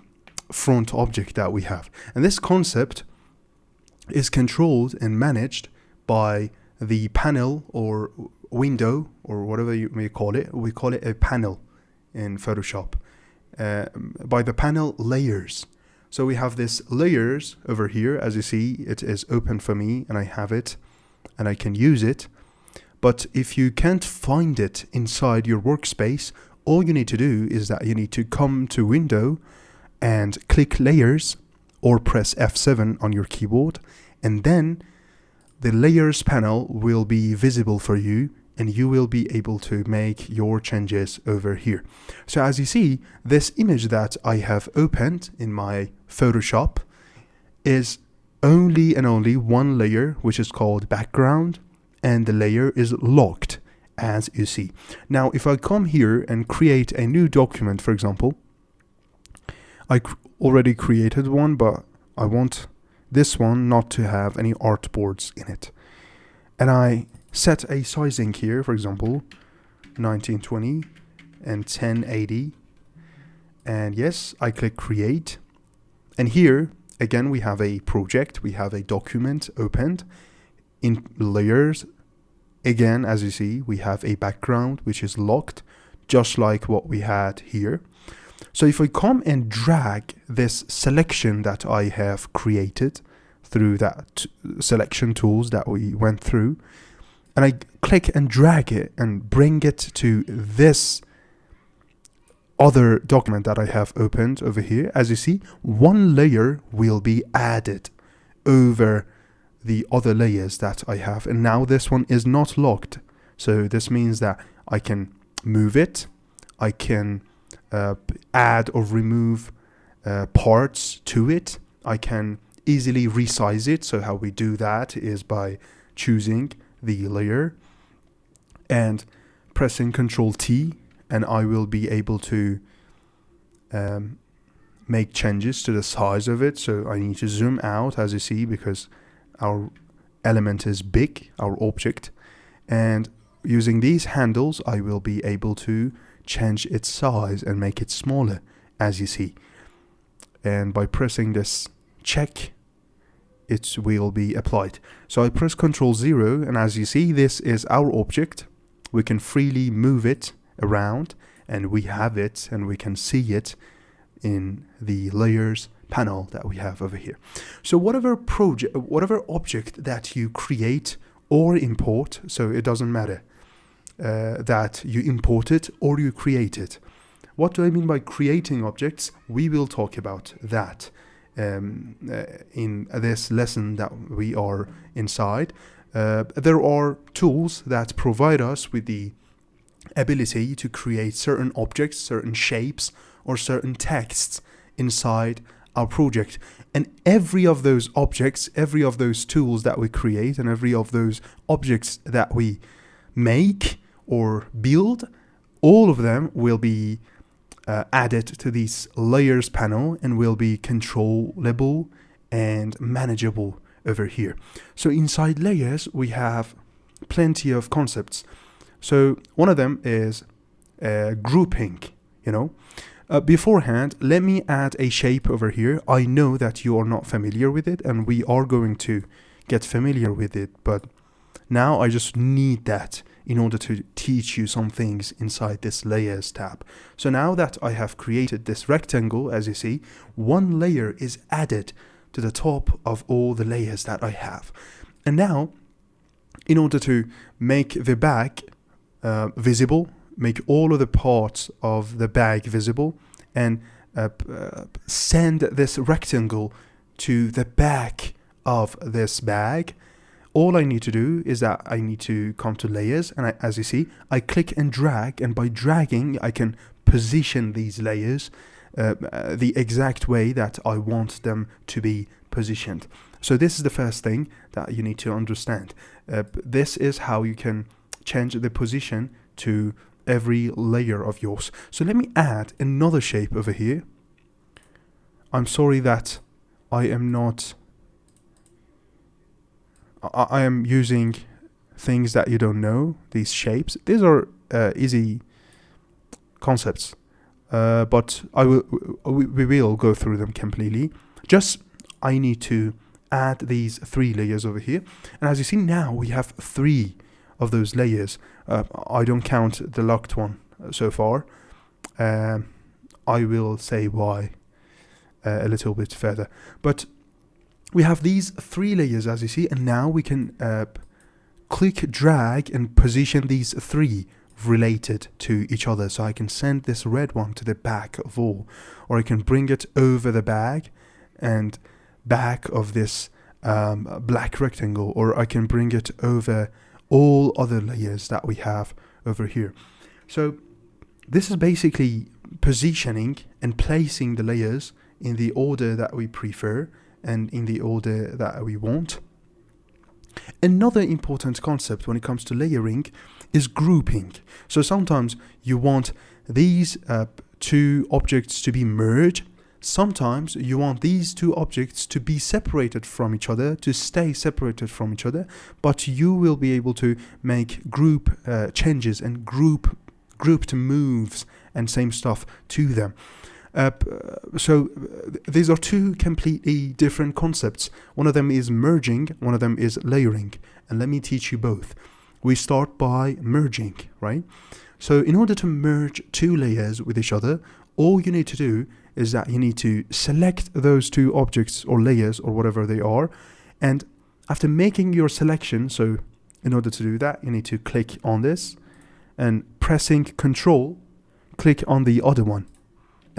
front object that we have. And this concept is controlled and managed by the panel or window or whatever you may call it. We call it a panel in Photoshop, by the panel layers. So we have this layers over here. As you see, it is open for me and I have it and I can use it. But if you can't find it inside your workspace, all you need to do is that you need to come to Window and click Layers or press F7 on your keyboard, and then the Layers panel will be visible for you and you will be able to make your changes over here. So as you see, this image that I have opened in my Photoshop is only and only one layer, which is called background, and the layer is locked, as you see. Now, if I come here and create a new document, for example, I already created one, but I want this one not to have any artboards in it. And I set a sizing here, for example, 1920 and 1080. And yes, I click create. And here, again, we have a project, we have a document opened in layers. Again, as you see, we have a background which is locked, just like what we had here. So if I come and drag this selection that I have created through that selection tools that we went through, and I click and drag it and bring it to this other document that I have opened over here, as you see, one layer will be added over the other layers that I have, and now this one is not locked. So this means that I can move it, I can add or remove parts to it, I can easily resize it. So how we do that is by choosing the layer and pressing Ctrl T, and I will be able to make changes to the size of it. So I need to zoom out, as you see, because our element is big, our object, and using these handles I will be able to change its size and make it smaller, as you see. And by pressing this check, it will be applied. So I press Ctrl 0, and as you see, this is our object. We can freely move it around, and we have it, and we can see it in the layers panel that we have over here. So whatever object that you create or import, so it doesn't matter that you import it or you create it. What do I mean by creating objects? We will talk about that in this lesson that we are inside. There are tools that provide us with the ability to create certain objects, certain shapes, or certain texts inside our project. And every of those objects, every of those tools that we create, and every of those objects that we make or build, all of them will be added to this layers panel and will be controllable and manageable over here. So inside layers, we have plenty of concepts. So one of them is grouping, beforehand, let me add a shape over here. I know that you are not familiar with it, and we are going to get familiar with it, but now I just need that in order to teach you some things inside this layers tab. So now that I have created this rectangle, as you see, one layer is added to the top of all the layers that I have. And now, in order to make the bag visible, make all of the parts of the bag visible, and send this rectangle to the back of this bag, all I need to do is that I need to come to layers, and as you see, I click and drag, and by dragging I can position these layers the exact way that I want them to be positioned. So this is the first thing that you need to understand. This is how you can change the position to every layer of yours. So let me add another shape over here. I'm sorry that I am using things that you don't know, these shapes. These are easy concepts, but we will go through them completely. Just I need to add these 3 layers over here, and as you see now we have 3 of those layers. I don't count the locked one so far. I will say why a little bit further, but we have these 3 layers, as you see, and now we can click, drag, and position these 3 related to each other. So I can send this red one to the back of all, or I can bring it over the bag and back of this black rectangle, or I can bring it over all other layers that we have over here. So this is basically positioning and placing the layers in the order that we prefer and in the order that we want. Another important concept when it comes to layering is grouping. So sometimes you want these 2 objects to be merged. Sometimes you want these 2 objects to be separated from each other, to stay separated from each other, but you will be able to make group changes and grouped moves and same stuff to them. So these are 2 completely different concepts. One of them is merging, one of them is layering, and let me teach you both. We start by merging, right? So in order to merge 2 layers with each other, all you need to do is that you need to select those 2 objects or layers or whatever they are, and after making your selection, so in order to do that you need to click on this and pressing Control, click on the other one,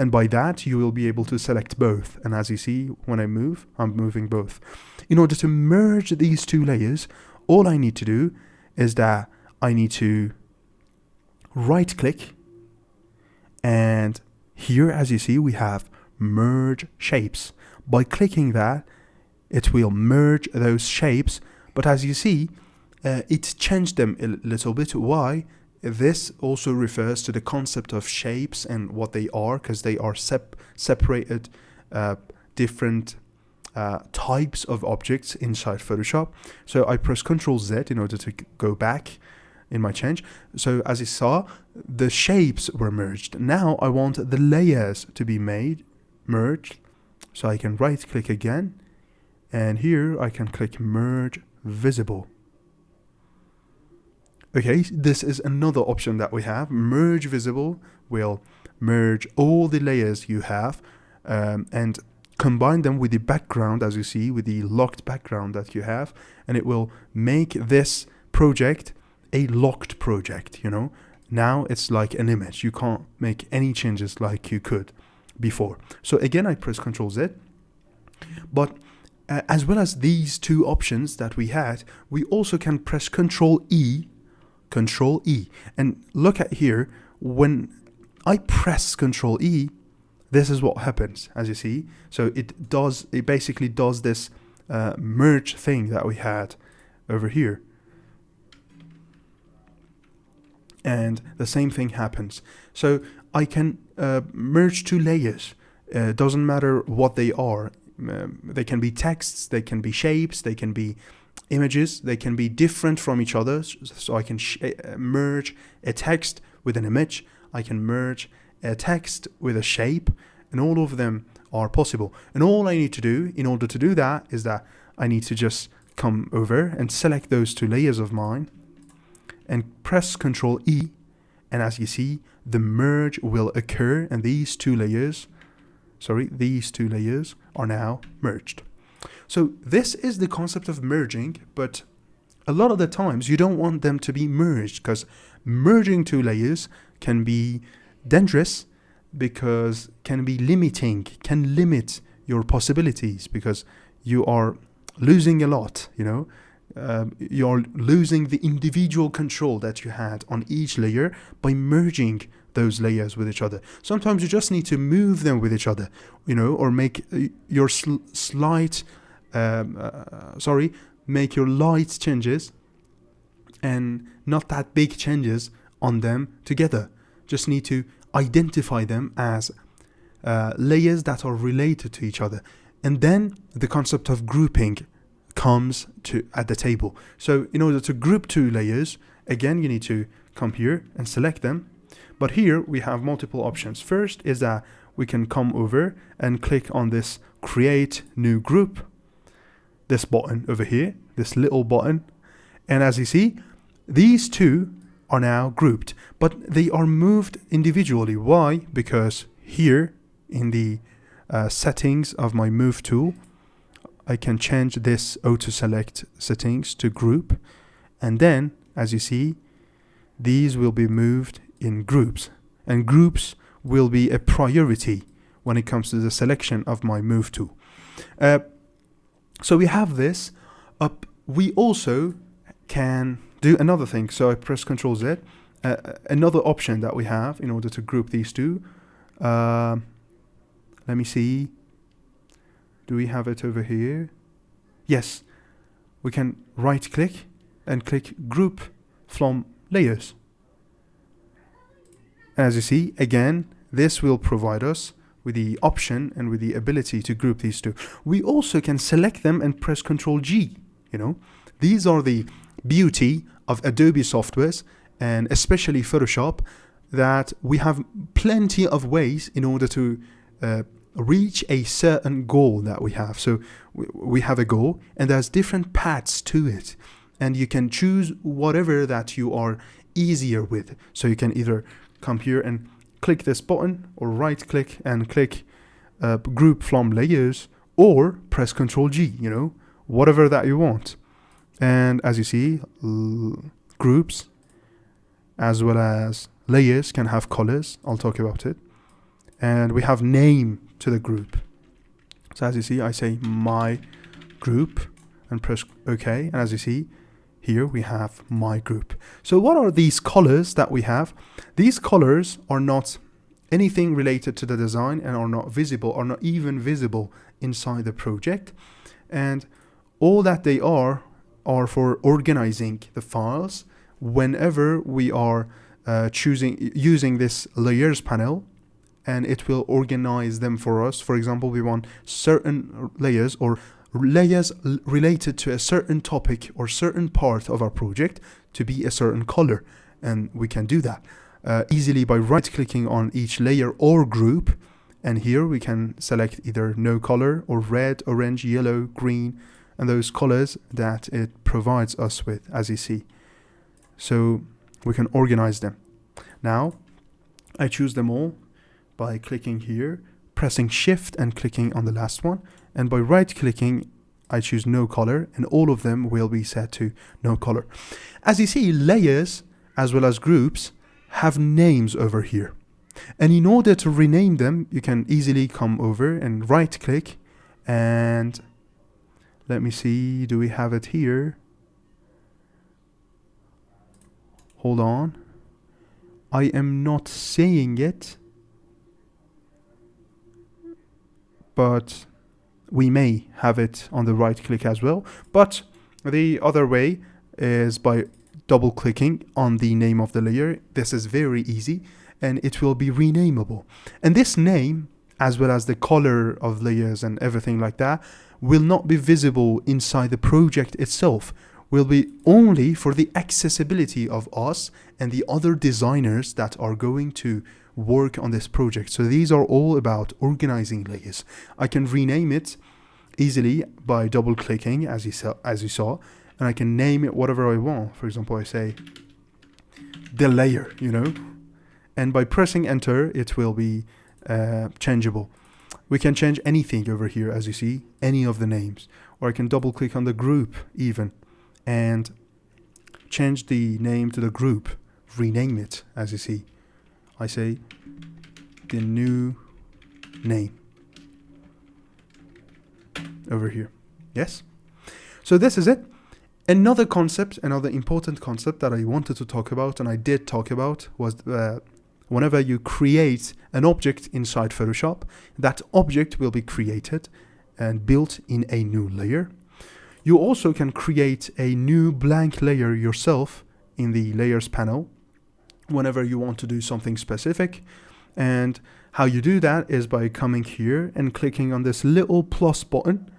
and by that you will be able to select both. And as you see, when I move, I'm moving both. In order to merge these 2 layers, all I need to do is that I need to right click, and here, as you see, we have merge shapes. By clicking that, it will merge those shapes, but as you see, it changed them a little bit. Why? This also refers to the concept of shapes and what they are, because they are separated different types of objects inside Photoshop. So I press Ctrl Z in order to go back in my change. So as you saw, the shapes were merged. Now I want the layers to be merged. So I can right click again, and here I can click Merge Visible. Okay, this is another option that we have. Merge Visible will merge all the layers you have and combine them with the background, as you see, with the locked background that you have, and it will make this project a locked project, Now it's like an image. You can't make any changes like you could before. So again, I press Ctrl Z, but as well as these two options that we had, we also can press Control E, and look at here. When I press Control E, this is what happens, as you see. So it basically does this merge thing that we had over here. And the same thing happens. So I can merge two layers. Doesn't matter what they are. They can be texts, they can be shapes, they can be images, they can be different from each other. So I can merge a text with an image, I can merge a text with a shape, and all of them are possible. And all I need to do in order to do that is that I need to just come over and select those two layers of mine and press Control E, and as you see, the merge will occur, and these two layers are now merged. So this is the concept of merging, but a lot of the times you don't want them to be merged, because merging two layers can be dangerous, because can limit your possibilities, because you are losing a lot, you're losing the individual control that you had on each layer by merging those layers with each other. Sometimes you just need to move them with each other, or make your make your light changes and not that big changes on them together. Just need to identify them as layers that are related to each other. And then the concept of grouping comes at the table. So in order to group two layers, again, you need to come here and select them. But here we have multiple options. First is that we can come over and click on this Create New Group, this button over here, this little button. And as you see, these two are now grouped, but they are moved individually. Why? Because here in the settings of my Move tool, I can change this auto select settings to group, and then as you see, these will be moved in groups, and groups will be a priority when it comes to the selection of my Move tool. So we have this up. We also can do another thing. So I press Ctrl Z. Another option that we have in order to group these two. Let me see. Do we have it over here? Yes. We can right click and click Group from Layers. As you see, again, this will provide us with the option and with the ability to group these two. We also can select them and press Ctrl G. These are the beauty of Adobe softwares, and especially Photoshop, that we have plenty of ways in order to reach a certain goal that we have. So we have a goal, and there's different paths to it, and you can choose whatever that you are easier with. So you can either come here and click this button, or right click and click Group from Layers, or press Ctrl G, whatever that you want. And as you see, groups as well as layers can have colors. I'll talk about it. And we have name to the group. So as you see, I say my group and press OK. And as you see, here we have my group. So what are these colors that we have? These colors are not anything related to the design and are not visible, are not even visible inside the project. And all that they are for organizing the files whenever we are using this layers panel, and it will organize them for us. For example, we want certain layers or layers related to a certain topic or certain part of our project to be a certain color, and we can do that easily by right clicking on each layer or group. And here we can select either no color or red, orange, yellow, green, and those colors that it provides us with, as you see. So we can organize them. Now I choose them all by clicking here, pressing Shift and clicking on the last one, and by right clicking I choose no color, and all of them will be set to no color. As you see, layers as well as groups have names over here, and in order to rename them, you can easily come over and right click and Let me see, do we have it here? Hold on. I am not seeing it, but we may have it on the right click as well. But the other way is by double clicking on the name of the layer. This is very easy and it will be renameable. And this name, as well as the color of layers and everything like that, will not be visible inside the project itself. Will be only for the accessibility of us and the other designers that are going to work on this project. So these are all about organizing layers. I can rename it easily by double clicking, as you saw, and I can name it whatever I want. For example, I say the layer, you know, and by pressing enter, it will be changeable. We can change anything over here, as you see, any of the names, or I can double click on the group even and change the name to the group, rename it, as you see. I say the new name over here. Yes? So this is it. Another concept, another important concept that I wanted to talk about, and I did talk about, was whenever you create an object inside Photoshop, that object will be created and built in a new layer. You also can create a new blank layer yourself in the layers panel whenever you want to do something specific. And how you do that is by coming here and clicking on this little plus button.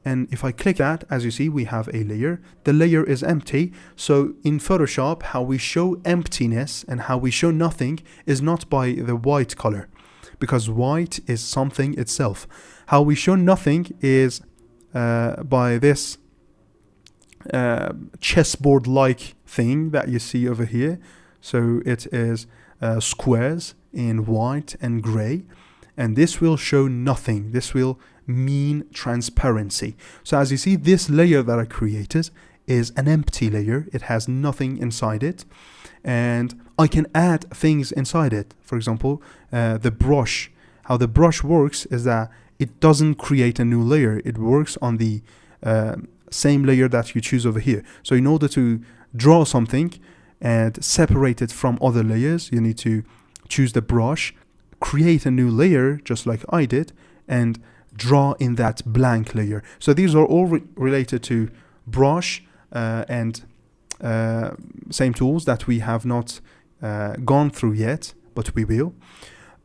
And if I click that, as you see, we have a layer. The layer is empty. So in Photoshop, how we show emptiness and how we show nothing is not by the white color, because white is something itself. How we show nothing is by this chessboard-like thing that you see over here. So it is squares in white and gray, and this will show nothing. This will mean transparency. So as you see, this layer that I created is an empty layer. It has nothing inside it, and I can add things inside it. For example, the brush. How the brush works is that it doesn't create a new layer. It works on the same layer that you choose over here. So in order to draw something and separate it from other layers, you need to choose the brush, create a new layer just like I did, and draw in that blank layer. So these are all related to brush and same tools that we have not gone through yet, but we will.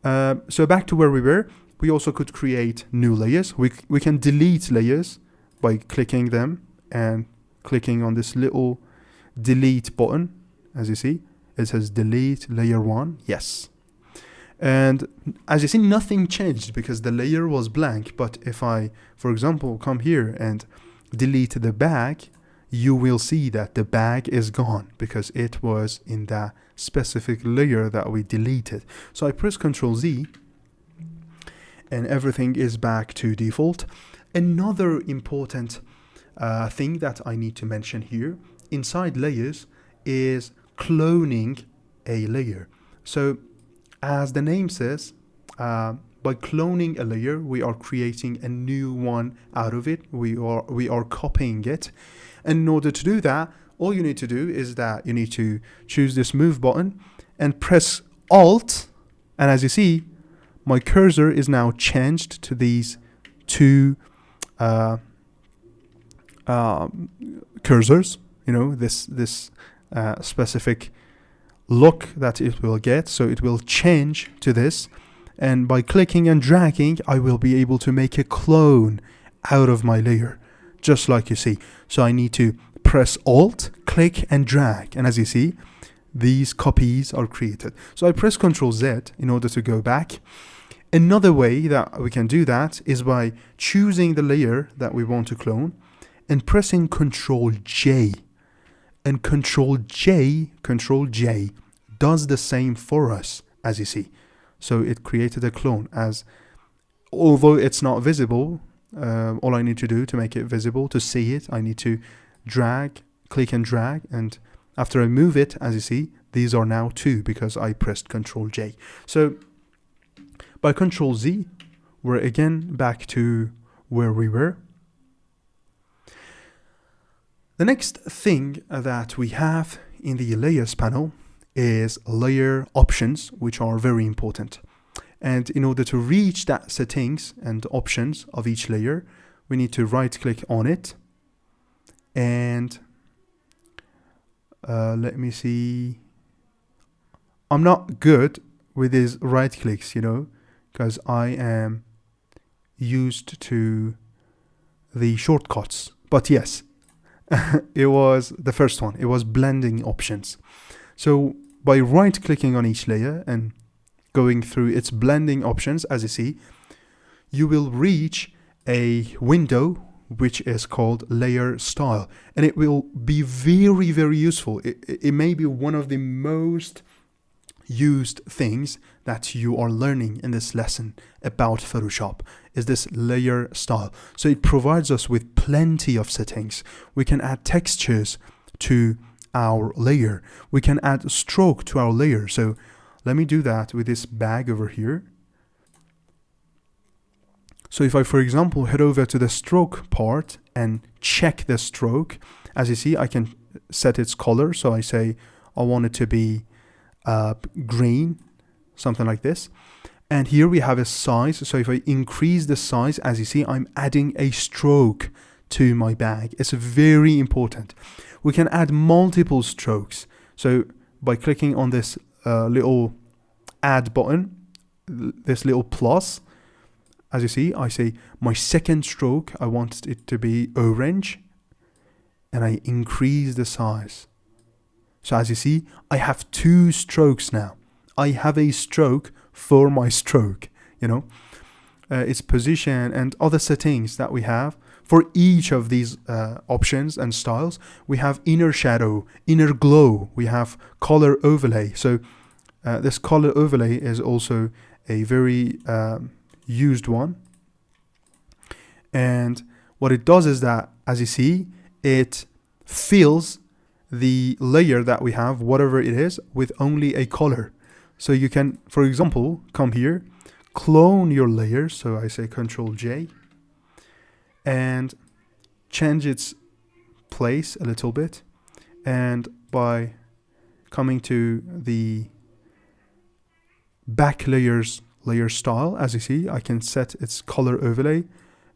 So back to where we were, we also could create new layers. We can delete layers by clicking them and clicking on this little delete button. As you see, it says delete layer 1. Yes. And as you see, nothing changed because the layer was blank. But if I, for example, come here and delete the bag, you will see that the bag is gone because it was in that specific layer that we deleted. So I press Ctrl Z and everything is back to default. Another important thing that I need to mention here inside layers is cloning a layer. So as the name says, by cloning a layer, we are creating a new one out of it. We are copying it. And in order to do that, all you need to do is that you need to choose this move button and press Alt. And as you see, my cursor is now changed to these two cursors, you know, this specific look that it will get. So it will change to this, and by clicking and dragging, I will be able to make a clone out of my layer, just like you see. So I need to press Alt, click and drag, and as you see, these copies are created. So I press Ctrl Z in order to go back. Another way that we can do that is by choosing the layer that we want to clone and pressing Ctrl J. And Ctrl J does the same for us, as you see. So it created a clone. As although it's not visible, all I need to do to make it visible, to see it, I need to drag, click and drag, and after I move it, as you see, these are now two because I pressed Ctrl J. So by Ctrl Z, we're again back to where we were. The next thing that we have in the layers panel is layer options, which are very important. And in order to reach that settings and options of each layer, we need to right click on it. And let me see. I'm not good with these right clicks, because I am used to the shortcuts. But yes, it was the first one. It was blending options. So by right clicking on each layer and going through its blending options, as you see, you will reach a window which is called layer style, and it will be very, very useful. It may be one of the most used things that you are learning in this lesson about Photoshop is this layer style. So it provides us with plenty of settings. We can add textures to our layer. We can add stroke to our layer. So let me do that with this bag over here. So if I, for example, head over to the stroke part and check the stroke, as you see, I can set its color. So I say I want it to be green, something like this. And here we have a size. So if I increase the size, as you see, I'm adding a stroke to my bag. It's very important. We can add multiple strokes. So by clicking on this little add button, this little plus, as you see, I say my second stroke, I want it to be orange, and I increase the size. So as you see, I have two strokes now. I have a stroke for my stroke, its position and other settings that we have. For each of these options and styles, we have inner shadow, inner glow, we have color overlay. So this color overlay is also a very used one. And what it does is that, as you see, it fills the layer that we have, whatever it is, with only a color. So you can, for example, come here, clone your layer. So I say Control J and change its place a little bit. And by coming to the back layers layer style, as you see, I can set its color overlay.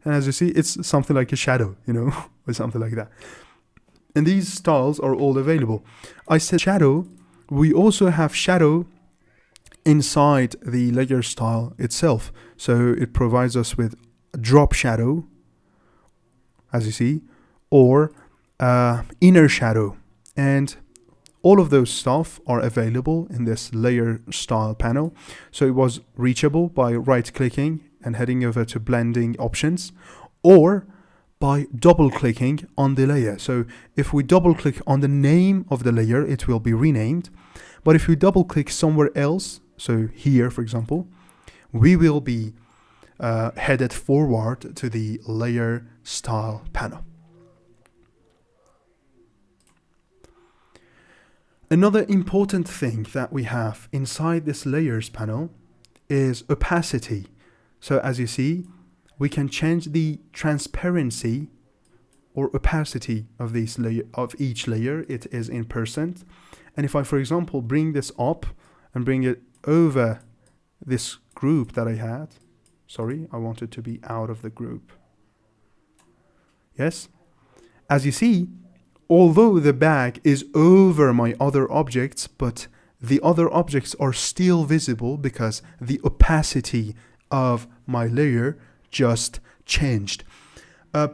And as you see, it's something like a shadow, or something like that. And these styles are all available. I said shadow. We also have shadow inside the layer style itself. So it provides us with drop shadow, as you see, or inner shadow. And all of those stuff are available in this layer style panel. So it was reachable by right clicking and heading over to blending options, or by double clicking on the layer. So if we double click on the name of the layer, it will be renamed. But if we double click somewhere else, so here, for example, we will be headed forward to the layer style panel. Another important thing that we have inside this layers panel is opacity. So as you see, we can change the transparency or opacity of this layer, of each layer. It is in %. And if I, for example, bring this up and bring it over this group that I had, sorry, I want it to be out of the group. Yes, as you see, although the bag is over my other objects, but the other objects are still visible because the opacity of my layer just changed.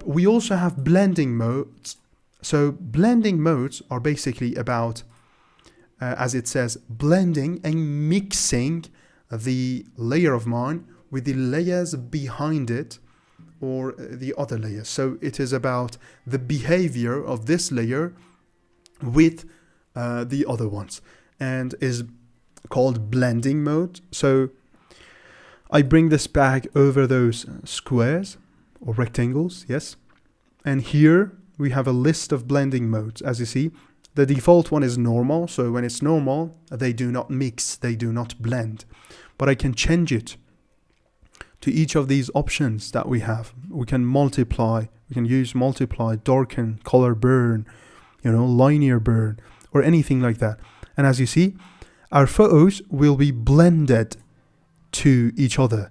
We also have blending modes. So blending modes are basically about, as it says, blending and mixing the layer of mine with the layers behind it or the other layers. So it is about the behavior of this layer with the other ones, and is called blending mode. So I bring this bag over those squares or rectangles, yes. And here we have a list of blending modes. As you see, the default one is normal. So when it's normal, they do not mix, they do not blend. But I can change it to each of these options that we have. We can multiply We can use multiply, darken, color burn, linear burn, or anything like that. And as you see, our photos will be blended to each other.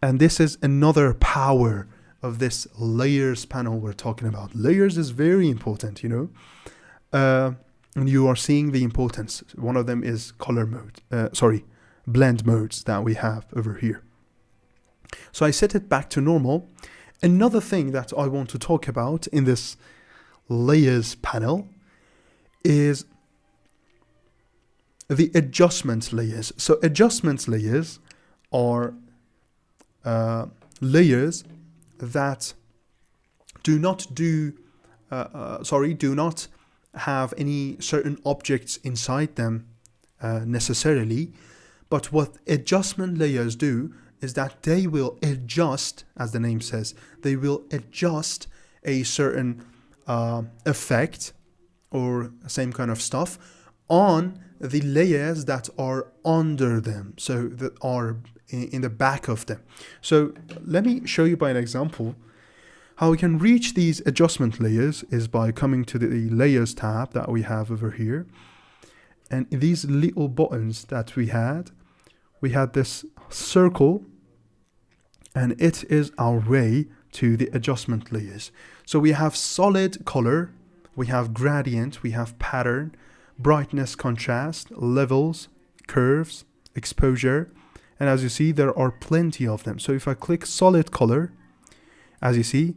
And this is another power of this layers panel we're talking about. Layers is very important, and you are seeing the importance. One of them is blend modes that we have over here. So I set it back to normal. Another thing that I want to talk about in this layers panel is the adjustment layers. So adjustment layers are layers that do not have any certain objects inside them necessarily, but what adjustment layers do is that they will adjust, as the name says, they will adjust a certain effect or same kind of stuff on the layers that are under them, so that are in the back of them. So let me show you by an example. How we can reach these adjustment layers is by coming to the layers tab that we have over here. And these little buttons that we had this circle, and it is our way to the adjustment layers. So we have solid color, we have gradient, we have pattern, brightness, contrast, levels, curves, exposure. And as you see, there are plenty of them. So if I click solid color, as you see,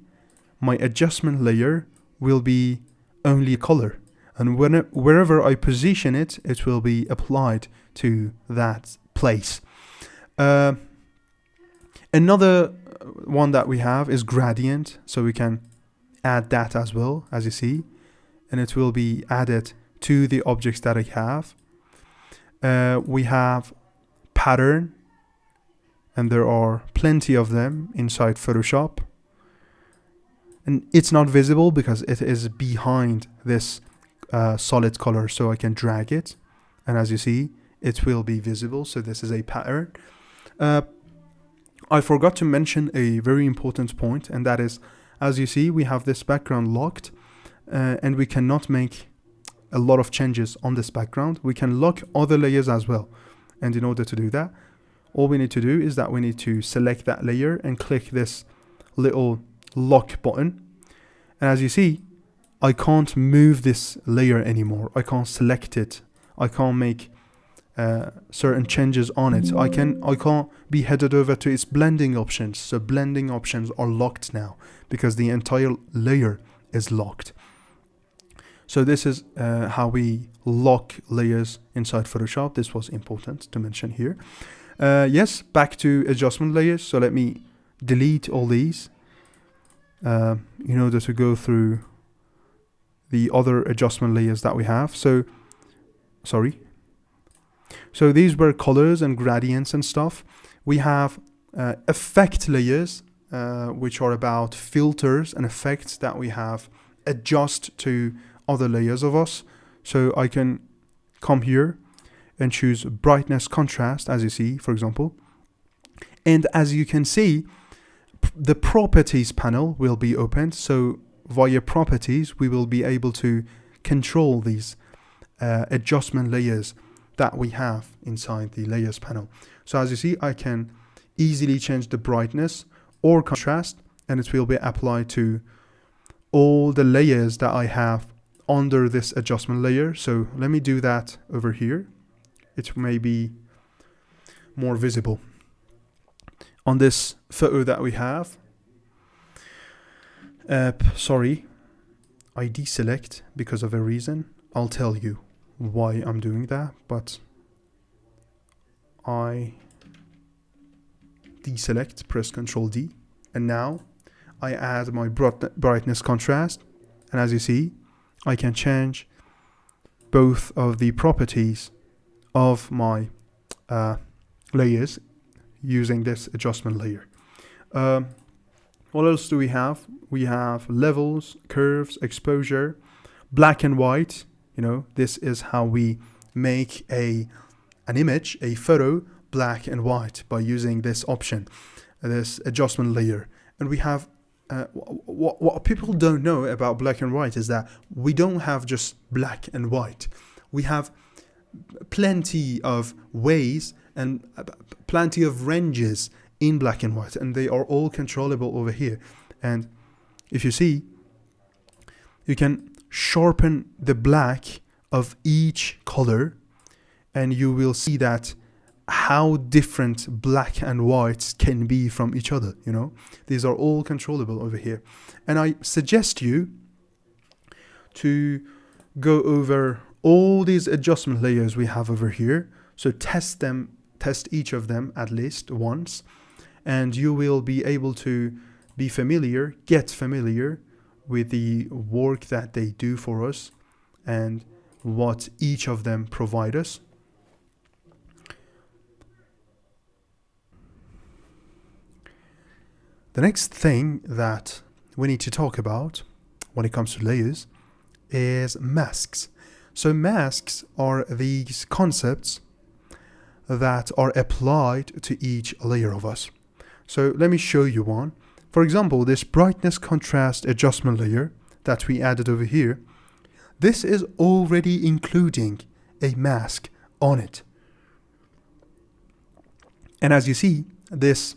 my adjustment layer will be only color. And wherever I position it, it will be applied to that place. Another one that we have is gradient. So we can add that as well, as you see. And it will be added to the objects that I have. We have pattern. And there are plenty of them inside Photoshop. And it's not visible because it is behind this solid color, so I can drag it. And as you see, it will be visible. So this is a pattern. I forgot to mention a very important point, and that is, as you see, we have this background locked, and we cannot make a lot of changes on this background. We can lock other layers as well. And in order to do that, all we need to do is that we need to select that layer and click this little lock button. And as you see, I can't move this layer anymore. I can't select it. I can't make certain changes on it. I can't be headed over to its blending options. So blending options are locked now because the entire layer is locked. So this is how we lock layers inside Photoshop. This was important to mention here. Yes, back to adjustment layers. So let me delete all these in order to go through the other adjustment layers that we have. So these were colors and gradients and stuff. We have effect layers, which are about filters and effects that we have adjust to other layers of us. So I can come here and choose brightness, contrast, as you see, for example. And as you can see, the properties panel will be opened. So via properties, we will be able to control these adjustment layers that we have inside the layers panel. So as you see, I can easily change the brightness or contrast, and it will be applied to all the layers that I have under this adjustment layer. So let me do that over here. It may be more visible. On this photo that we have, I deselect because of a reason. I'll tell you why I'm doing that, but I deselect, press Ctrl D, and now I add my brightness contrast, and as you see, I can change both of the properties of my layers using this adjustment layer. What else do we have? We have levels, curves, exposure, black and white. This is how we make an image, a photo, black and white by using this option, this adjustment layer. And we have what people don't know about black and white is that we don't have just black and white. We have plenty of ways and plenty of ranges in black and white, and they are all controllable over here. And if you see, you can sharpen the black of each color, and you will see that how different black and whites can be from each other. You know, these are all controllable over here. And I suggest you to go over all these adjustment layers we have over here. So test each of them at least once, and you will be able to get familiar with the work that they do for us and what each of them provide us. The next thing that we need to talk about when it comes to layers is masks. So masks are these concepts that are applied to each layer of us. So let me show you one. For example, this brightness contrast adjustment layer that we added over here, this is already including a mask on it. And as you see, this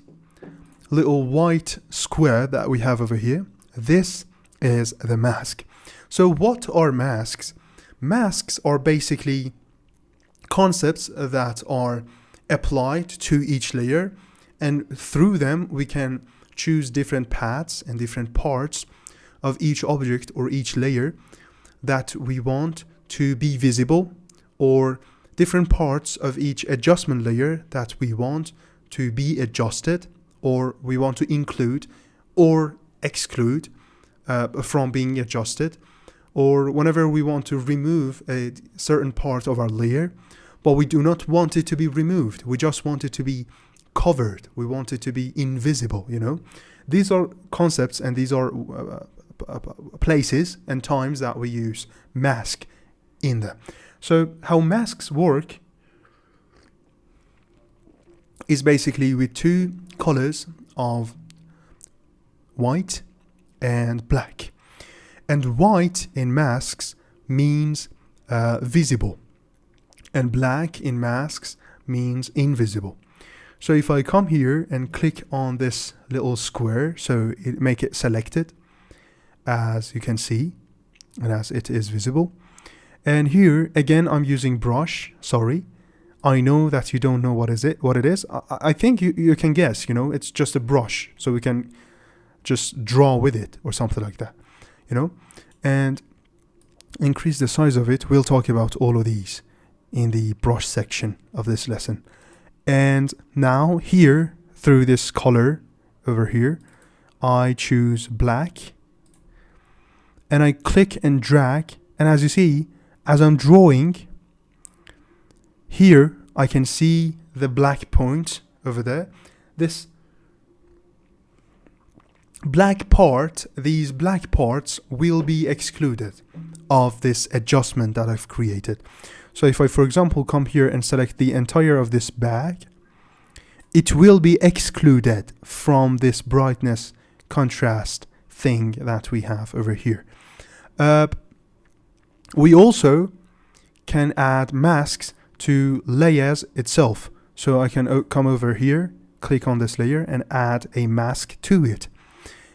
little white square that we have over here, this is the mask. So what are masks? Masks are basically concepts that are applied to each layer, and through them we can choose different paths and different parts of each object or each layer that we want to be visible, or different parts of each adjustment layer that we want to be adjusted, or we want to include or exclude from being adjusted, or whenever we want to remove a certain part of our layer, but we do not want it to be removed. We just want it to be covered. We want it to be invisible, you know. These are concepts, and these are places and times that we use mask in them. So how masks work is basically with two colors of white and black. And white in masks means visible, and black in masks means invisible. So if I come here and click on this little square, so it make it selected, as you can see, and as it is visible. And here again, I'm using brush. Sorry, I know that you don't know what it is. I think you can guess. You know, it's just a brush, so we can just draw with it or something like that. You know, and increase the size of it. We'll talk about all of these in the brush section of this lesson. And now here, through this color over here, I choose black, and I click and drag, and as you see, as I'm drawing here, I can see the black point over there. This black part, these black parts will be excluded of this adjustment that I've created. So if I, for example, come here and select the entire of this bag, it will be excluded from this brightness contrast thing that we have over here. We also can add masks to layers itself. So I can come over here, click on this layer, and add a mask to it.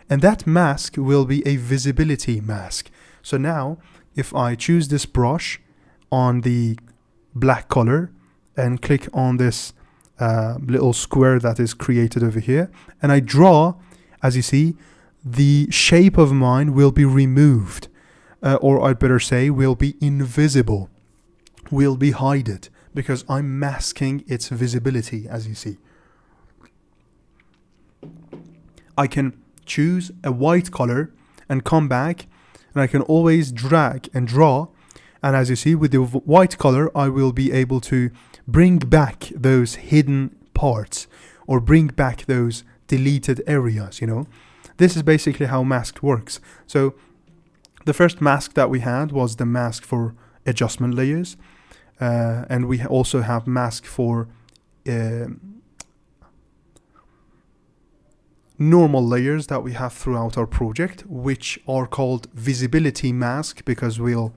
And that mask will be a visibility mask. So now, if I choose this brush on the black color and click on this little square that is created over here, and I draw, as you see, the shape of mine will be removed, or I'd better say will be invisible, will be hidden, because I'm masking its visibility, as you see. I can choose a white color and come back, and I can always drag and draw, and as you see, with the white color I will be able to bring back those hidden parts, or bring back those deleted areas, you know. This is basically how mask works. So the first mask that we had was the mask for adjustment layers, and we also have mask for normal layers that we have throughout our project, which are called visibility mask, because we'll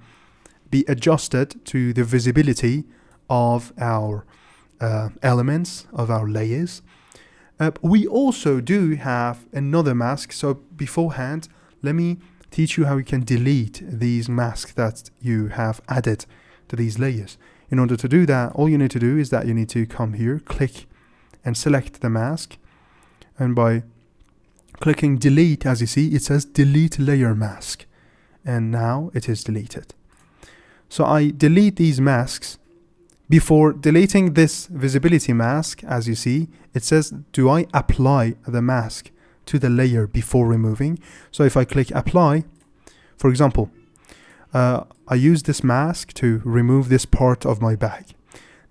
be adjusted to the visibility of our elements, of our layers. We also do have another mask. So beforehand, let me teach you how you can delete these masks that you have added to these layers. In order to do that, all you need to do is that you need to come here, click and select the mask. And by clicking delete, as you see, it says delete layer mask. And now it is deleted. So I delete these masks. Before deleting this visibility mask, as you see, it says, do I apply the mask to the layer before removing? So if I click apply, for example, I use this mask to remove this part of my bag.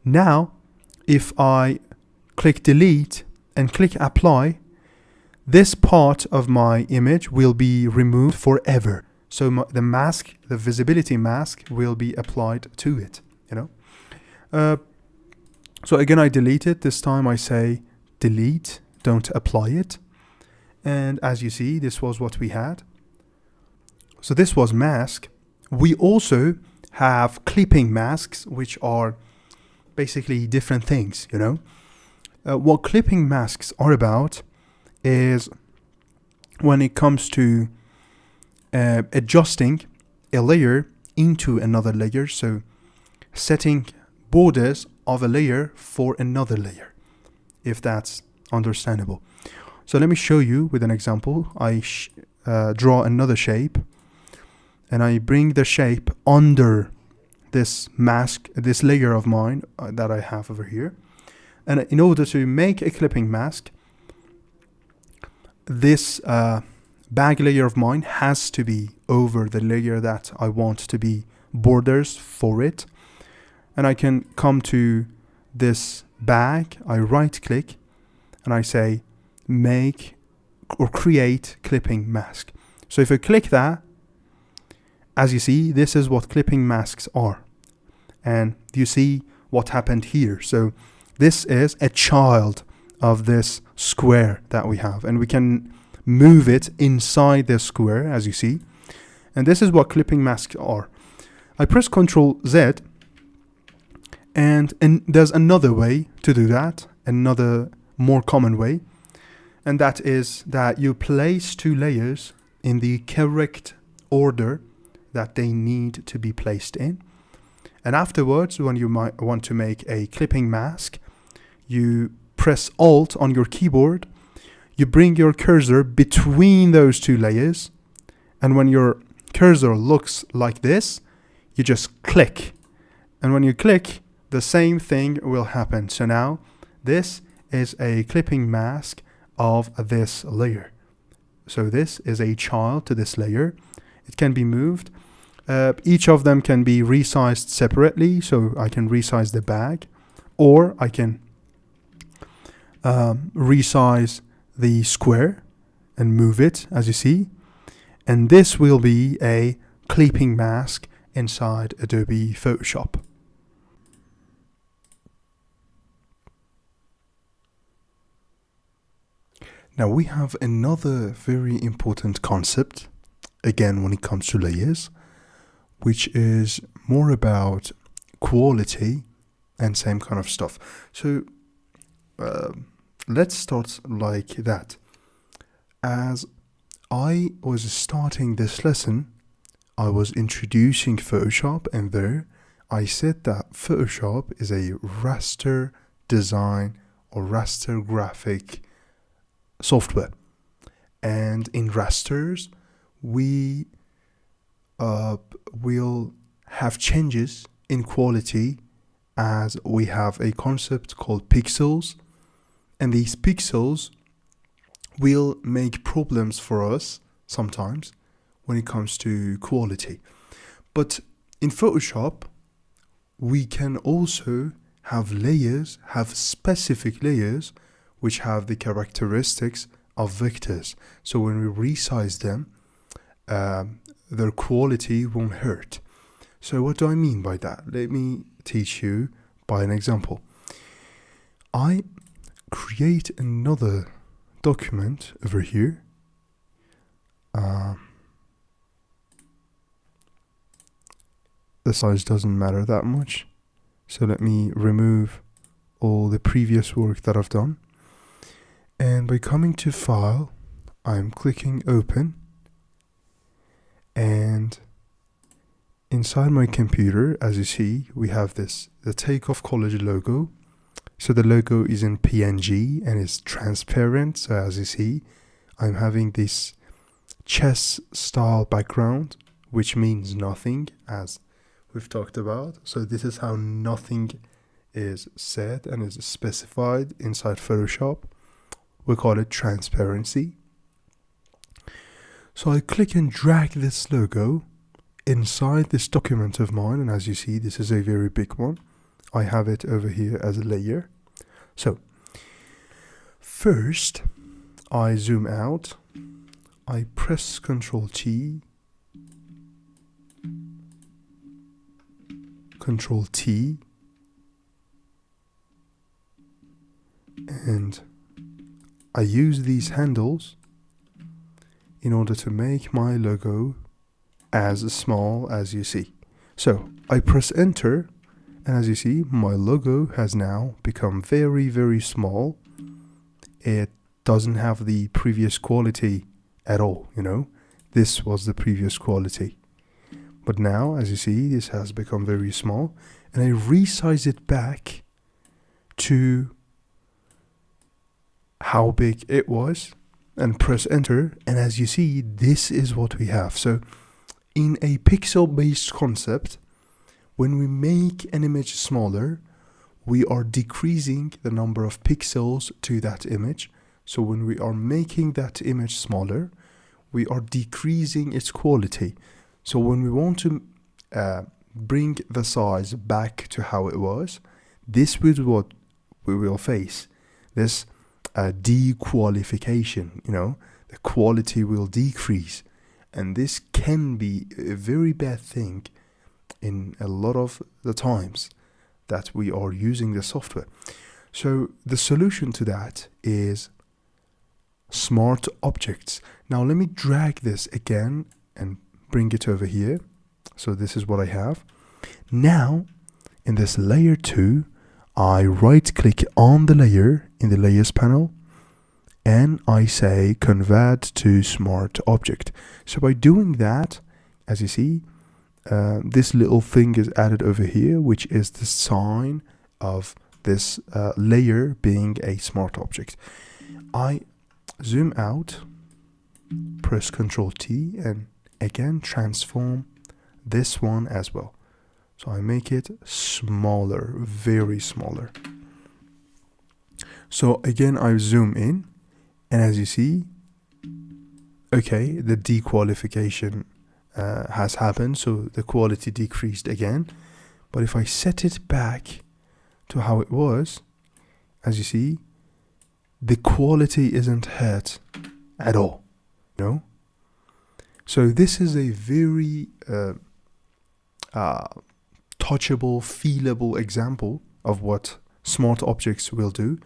Now, if I click delete and click apply, this part of my image will be removed forever. So the mask, the visibility mask, will be applied to it, you know. So again, I delete it. This time I say delete, don't apply it. And as you see, this was what we had. So this was mask. We also have clipping masks, which are basically different things, you know. What clipping masks are about is when it comes to adjusting a layer into another layer. So setting borders of a layer for another layer, if that's understandable. So let me show you with an example. I draw another shape and I bring the shape under this mask, this layer of mine that I have over here. And in order to make a clipping mask, this bag layer of mine has to be over the layer that I want to be borders for it. And I can come to this bag, I right click and I say make or create clipping mask. So if I click that, as you see, this is what clipping masks are. And you see what happened here. So this is a child of this square that we have, and we can move it inside the square, as you see. And this is what clipping masks are. I press Ctrl Z, and there's another way to do that, another more common way, and that is that you place two layers in the correct order that they need to be placed in. And afterwards, when you might want to make a clipping mask, you press Alt on your keyboard, you bring your cursor between those two layers, and when your cursor looks like this, you just click. And when you click, the same thing will happen. So now this is a clipping mask of this layer. So this is a child to this layer. It can be moved. Each of them can be resized separately. So I can resize the bag, or I can resize the square and move it, as you see. And this will be a clipping mask inside Adobe Photoshop. Now we have another very important concept, again when it comes to layers, which is more about quality and same kind of stuff. So let's start like that. As I was starting this lesson, I was introducing Photoshop, and there I said that Photoshop is a raster design or raster graphic software, and in rasters we will have changes in quality as we have a concept called pixels, and these pixels will make problems for us sometimes when it comes to quality. But in Photoshop we can also have layers, have specific layers which have the characteristics of vectors. So when we resize them, their quality won't hurt. So what do I mean by that? Let me teach you by an example. I create another document over here. The size doesn't matter that much. So let me remove all the previous work that I've done. And by coming to File, I'm clicking Open. And inside my computer, as you see, we have the Takeoff College logo. So the logo is in PNG and it's transparent. So as you see, I'm having this chess style background, which means nothing, as we've talked about. So this is how nothing is said and is specified inside Photoshop. We call it transparency. So I click and drag this logo inside this document of mine, and as you see, this is a very big one. I have it over here as a layer. So first I zoom out, I press Ctrl T, Ctrl T, and I use these handles in order to make my logo as small as you see. So I press enter, and as you see, my logo has now become very, very small. It doesn't have the previous quality at all, you know. This was the previous quality. But now, as you see, this has become very small. And I resize it back to how big it was and press enter. And as you see, this is what we have. So in a pixel-based concept, when we make an image smaller, we are decreasing the number of pixels to that image. So when we are making that image smaller, we are decreasing its quality. So when we want to bring the size back to how it was, this is what we will face. This dequalification, you know, the quality will decrease. And this can be a very bad thing in a lot of the times that we are using the software. So the solution to that is smart objects. Now let me drag this again and bring it over here. So this is what I have. Now in this layer 2, I right click on the layer in the layers panel and I say convert to smart object. So by doing that, as you see, this little thing is added over here, which is the sign of this layer being a smart object. I zoom out, press Ctrl T, and again transform this one as well. So I make it smaller, very smaller. So again, I zoom in, and as you see, okay, the dequalification has happened, so the quality decreased again. But if I set it back to how it was, as you see, the quality isn't hurt at all, you know? So this is a very touchable, feelable example of what smart objects will do.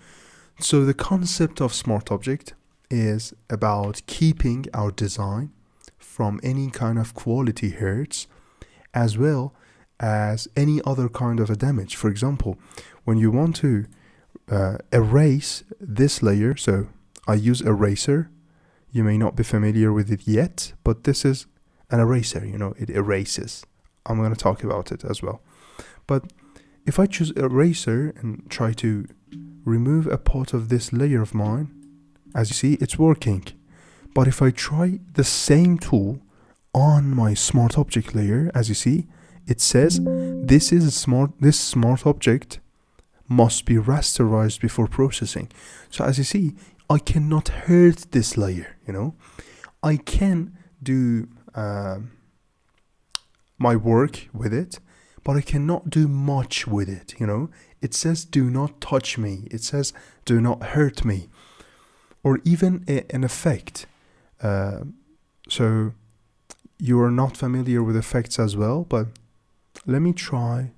So the concept of smart object is about keeping our design from any kind of quality hurts, as well as any other kind of a damage. For example, when you want to erase this layer, so I use eraser. You may not be familiar with it yet, but this is an eraser, you know, it erases. I'm going to talk about it as well. But if I choose eraser and try to remove a part of this layer of mine, as you see, it's working. But if I try the same tool on my smart object layer, as you see, it says this smart object must be rasterized before processing. So as you see, I cannot hurt this layer, you know. I can do my work with it, but I cannot do much with it, you know. It says do not touch me, it says do not hurt me, or even an effect. So you are not familiar with effects as well, but let me try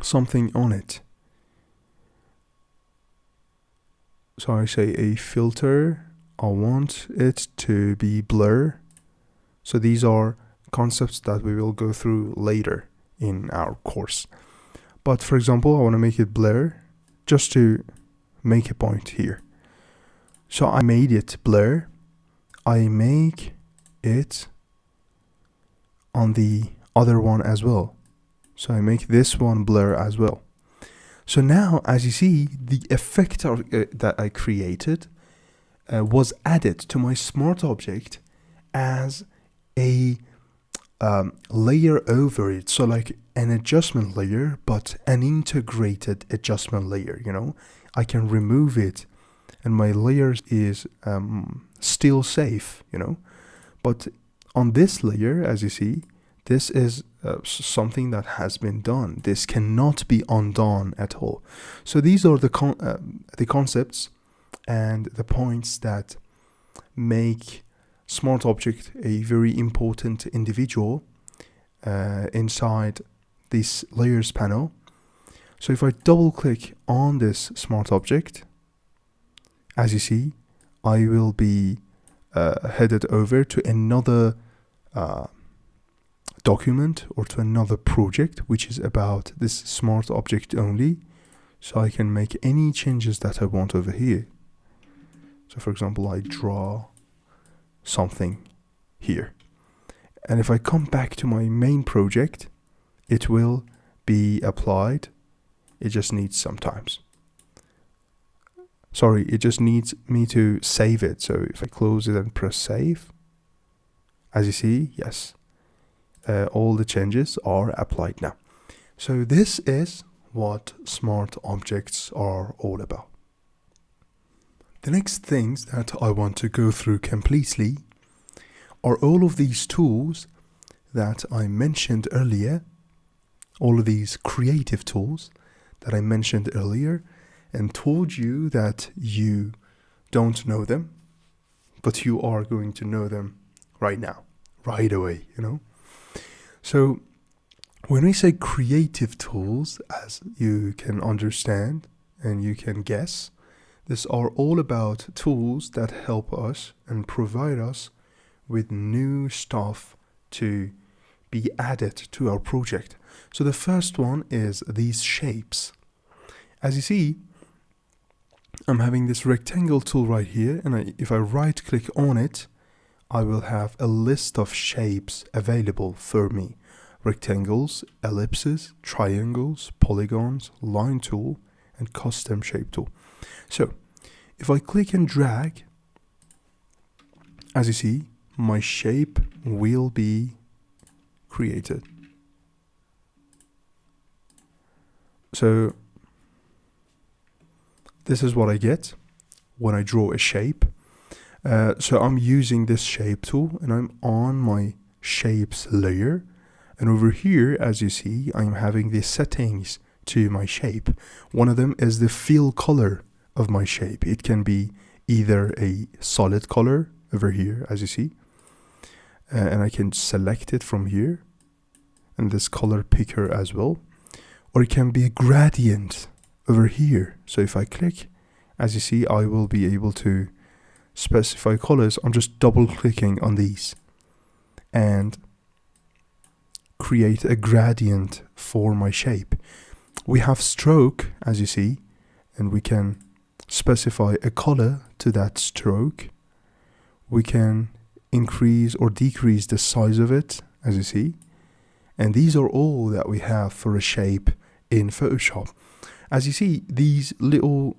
something on it. So I say a filter, I want it to be blur. So these are concepts that we will go through later in our course. But for example, I want to make it blur just to make a point here. So I made it blur. I make it on the other one as well. So I make this one blur as well. So now, as you see, the effect that I created was added to my smart object as a layer over it. So like an adjustment layer, but an integrated adjustment layer, you know. I can remove it and my layer is still safe, you know. But on this layer, as you see, this is something that has been done. This cannot be undone at all. So these are the concepts and the points that make Smart Object a very important individual inside this layers panel. So if I double click on this Smart Object, as you see, I will be headed over to another document or to another project which is about this smart object only, so I can make any changes that I want over here. So for example, I draw something here, and if I come back to my main project, it will be applied. It just needs some times. Sorry, it just needs me to save it. So if I close it and press save, as you see, yes, all the changes are applied now. So this is what smart objects are all about. The next things that I want to go through completely are all of these tools that I mentioned earlier, all of these creative tools that I mentioned earlier and told you that you don't know them, but you are going to know them right now, right away, you know. So when we say creative tools, as you can understand and you can guess, these are all about tools that help us and provide us with new stuff to be added to our project. So the first one is these shapes. As you see, I'm having this rectangle tool right here, and if I right click on it, I will have a list of shapes available for me. Rectangles, ellipses, triangles, polygons, line tool, and custom shape tool. So if I click and drag, as you see, my shape will be created. So this is what I get when I draw a shape. So I'm using this shape tool and I'm on my shapes layer. And over here, as you see, I'm having the settings to my shape. One of them is the fill color of my shape. It can be either a solid color over here, as you see, and I can select it from here and this color picker as well, or it can be a gradient over here. So if I click, as you see, I will be able to specify colors. I'm just double clicking on these and create a gradient for my shape. We have stroke, as you see, and we can specify a color to that stroke. We can increase or decrease the size of it, as you see. And these are all that we have for a shape in Photoshop. As you see, these little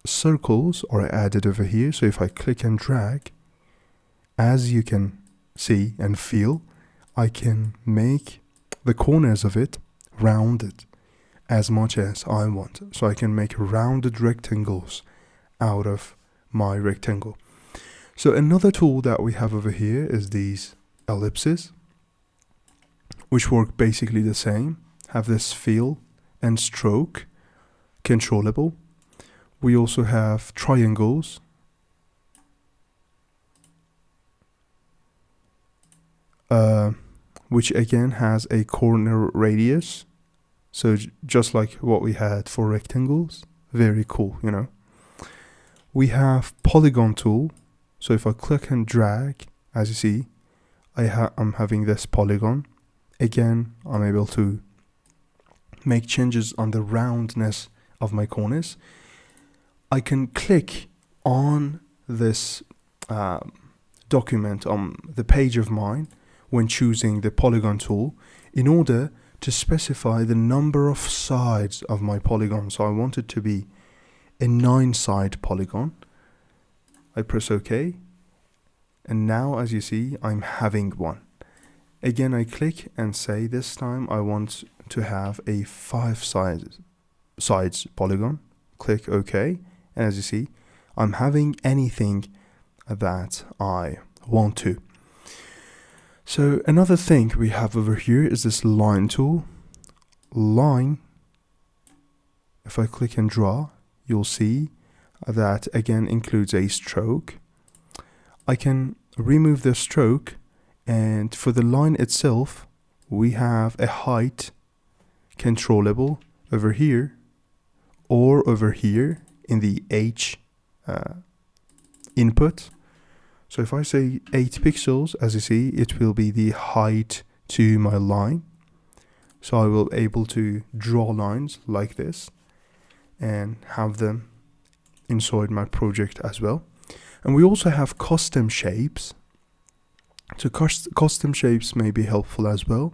circles are added over here. So if I click and drag, as you can see and feel, I can make the corners of it rounded as much as I want. So I can make rounded rectangles out of my rectangle. So another tool that we have over here is these ellipses, which work basically the same, have this fill and stroke controllable. We also have triangles, which again has a corner radius. So just like what we had for rectangles. Very cool, you know. we have polygon tool. So if I click and drag, as you see, I'm having this polygon. Again, I'm able to make changes on the roundness of my corners. I can click on this document on the page of mine when choosing the polygon tool in order to specify the number of sides of my polygon. So I want it to be a 9-side polygon. I press OK, and now as you see, I'm having one. Again, I click and say this time I want to have a 5 sides polygon. Click OK, and as you see, I'm having anything that I want to. So another thing we have over here is this line tool. Line, if I click and draw, you'll see that again includes a stroke. I can remove the stroke, and for the line itself, we have a height controllable over here or over here in the H input. So if I say 8 pixels, as you see, it will be the height to my line. So I will be able to draw lines like this and have them inside my project as well. And we also have custom shapes. So custom shapes may be helpful as well.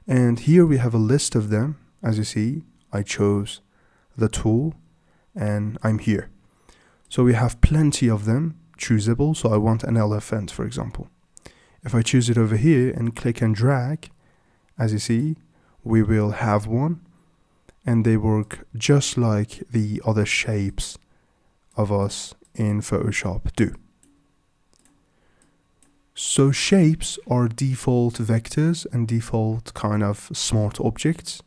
And here we have a list of them. As you see, I chose the tool and I'm here. So we have plenty of them choosable. So I want an elephant, for example. If I choose it over here and click and drag, as you see, we will have one, and they work just like the other shapes of us in Photoshop do. So shapes are default vectors and default kind of smart objects.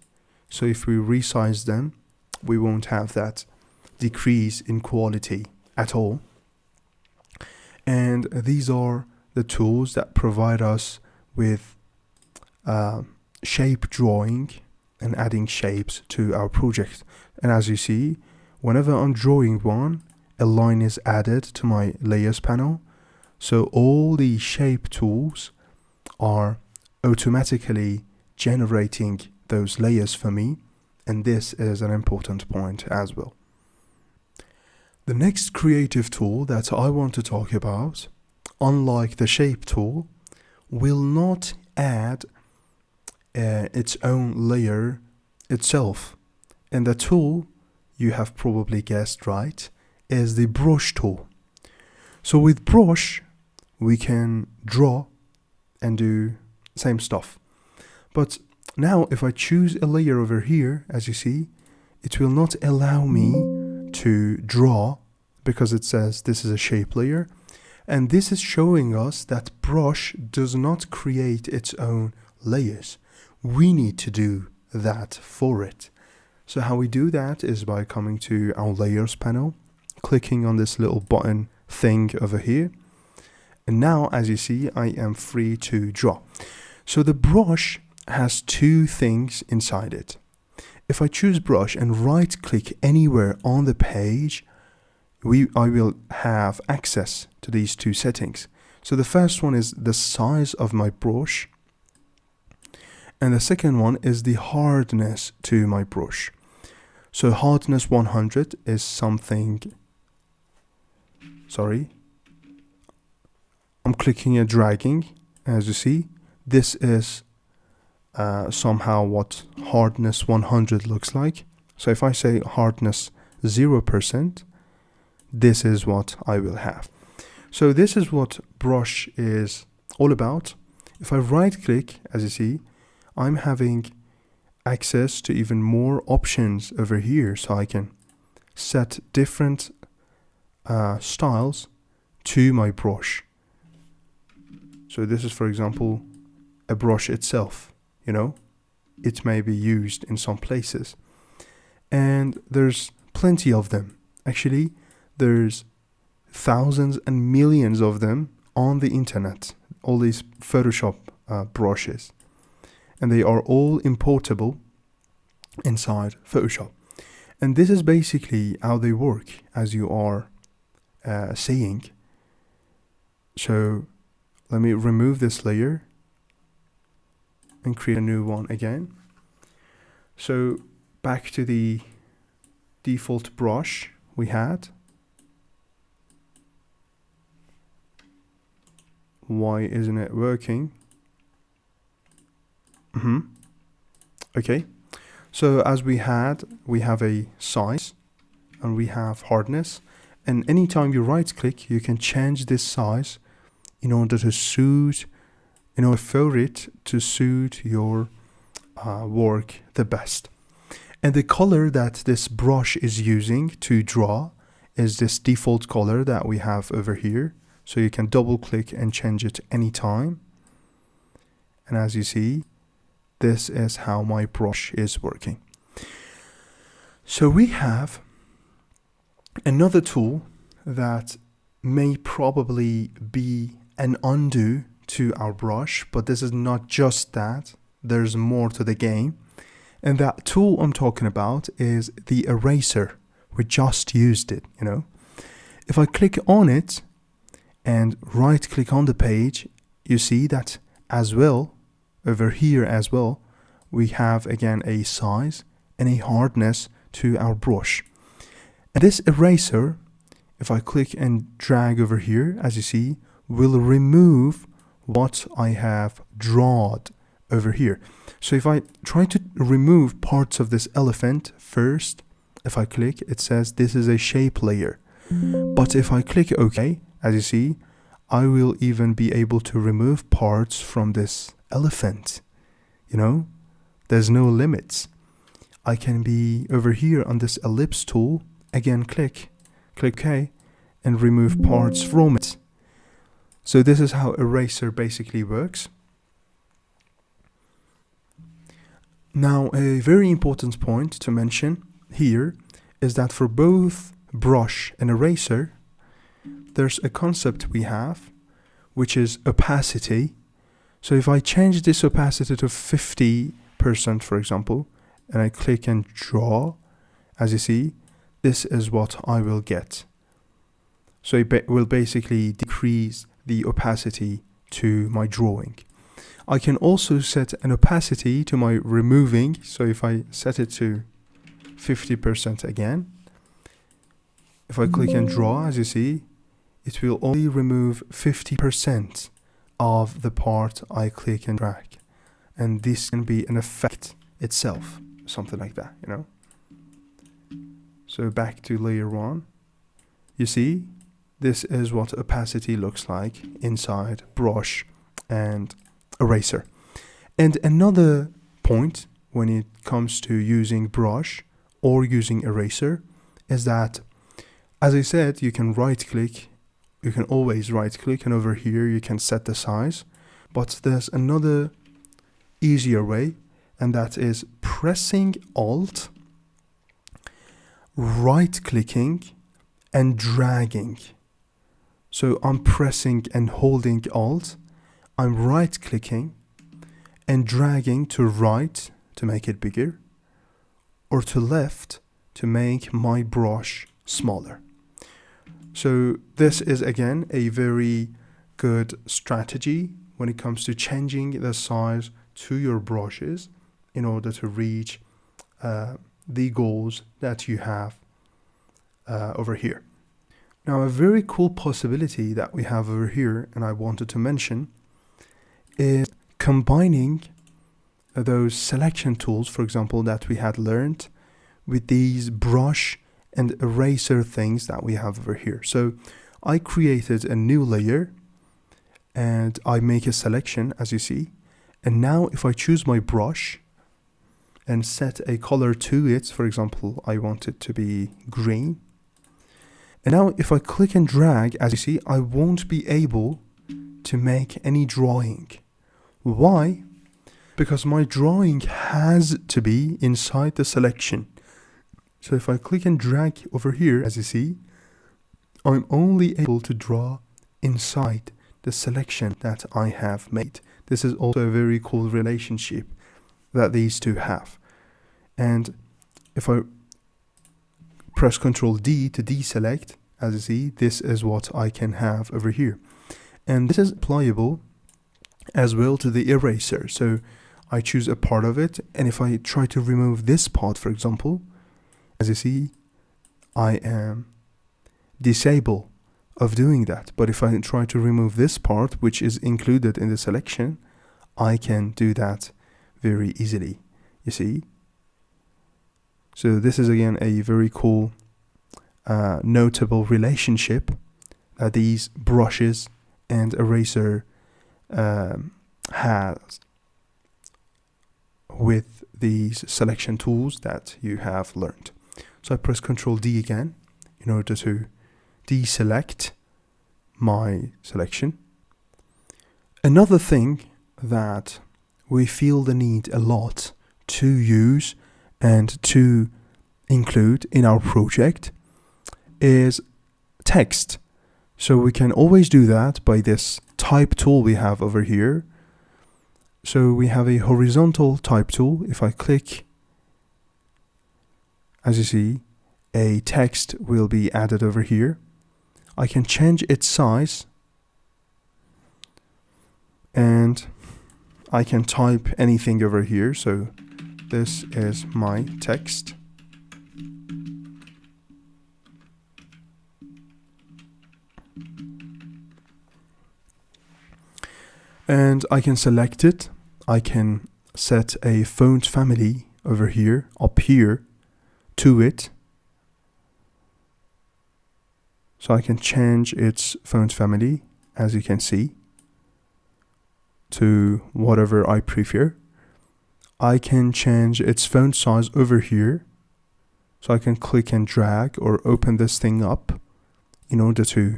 So if we resize them, we won't have that decrease in quality at all. And these are the tools that provide us with shape drawing and adding shapes to our project. And as you see, whenever I'm drawing one, a line is added to my layers panel. So all the shape tools are automatically generating those layers for me. And this is an important point as well. The next creative tool that I want to talk about, unlike the shape tool, will not add its own layer itself. And the tool, you have probably guessed right, is the brush tool. So with brush, we can draw and do same stuff. But now if I choose a layer over here, as you see, it will not allow me to draw because it says this is a shape layer. And this is showing us that brush does not create its own layers. We need to do that for it. So how we do that is by coming to our layers panel, clicking on this little button thing over here. And now, as you see, I am free to draw. So the brush has two things inside it. If I choose brush and right click anywhere on the page, I will have access to these two settings. So the first one is the size of my brush. And the second one is the hardness to my brush. So hardness 100 is something, I'm clicking and dragging, as you see. This is somehow what hardness 100 looks like. So if I say hardness 0%, this is what I will have. So this is what brush is all about. If I right click, as you see, I'm having access to even more options over here. So I can set different styles to my brush. So this is, for example, a brush itself, it may be used in some places. And there's plenty of them. Actually, there's thousands and millions of them on the internet, all these Photoshop brushes. And they are all importable inside Photoshop. And this is basically how they work as you are saying. So let me remove this layer and create a new one again. So back to the default brush we had. Why isn't it working? Okay, so as we have a size and we have hardness, and anytime you right click you can change this size in order to suit, for it to suit your work the best. And the color that this brush is using to draw is this default color that we have over here. So you can double click and change it anytime. And as you see, this is how my brush is working. So we have another tool that may probably be an undo to our brush, but this is not just that. There's more to the game. And that tool I'm talking about is the eraser. We just used it, If I click on it and right click on the page, you see that as well, over here as well, we have again a size and a hardness to our brush. And this eraser, if I click and drag over here, as you see, will remove what I have drawn over here. So if I try to remove parts of this elephant first, if I click, it says this is a shape layer. But if I click OK, as you see, I will even be able to remove parts from this elephant. There's no limits. I can be over here on this ellipse tool, again click OK, and remove parts from it. So this is how eraser basically works. Now, a very important point to mention here is that for both brush and eraser, there's a concept we have, which is opacity. So if I change this opacity to 50%, for example, and I click and draw, as you see, this is what I will get. So it will basically decrease the opacity to my drawing. I can also set an opacity to my removing. So if I set it to 50% again, if I click and draw, as you see, it will only remove 50% of the part I click and drag. And this can be an effect itself, something like that, So back to layer 1. You see, this is what opacity looks like inside brush and eraser. And another point when it comes to using brush or using eraser is that, as I said, you can right click, you can always right click, and over here you can set the size. But there's another easier way, and that is pressing Alt, right clicking and dragging. So I'm pressing and holding Alt, I'm right clicking and dragging to right to make it bigger, or to left to make my brush smaller. So this is again a very good strategy when it comes to changing the size to your brushes in order to reach the goals that you have over here. Now, a very cool possibility that we have over here, and I wanted to mention, is combining those selection tools, for example, that we had learned with these brush and eraser things that we have over here. So I created a new layer and I make a selection, as you see. And now if I choose my brush and set a color to it, for example, I want it to be green. And now if I click and drag, as you see, I won't be able to make any drawing. Why? Because my drawing has to be inside the selection. So if I click and drag over here, as you see, I'm only able to draw inside the selection that I have made. This is also a very cool relationship that these two have. And if I press Ctrl D to deselect, as you see, this is what I can have over here. And this is applicable as well to the eraser. So I choose a part of it, and if I try to remove this part, for example, as you see, I am disabled of doing that. But if I try to remove this part, which is included in the selection, I can do that very easily, you see. So this is again a very cool, notable relationship that these brushes and eraser has with these selection tools that you have learned. So I press Ctrl D again in order to deselect my selection. Another thing that we feel the need a lot to use and to include in our project is text. So we can always do that by this type tool we have over here. So we have a horizontal type tool. If I click, as you see, a text will be added over here. I can change its size, and I can type anything over here. So this is my text. And I can select it. I can set a font family over here, up here, to it. So I can change its font family, as you can see, to whatever I prefer. I can change its font size over here. So I can click and drag or open this thing up in order to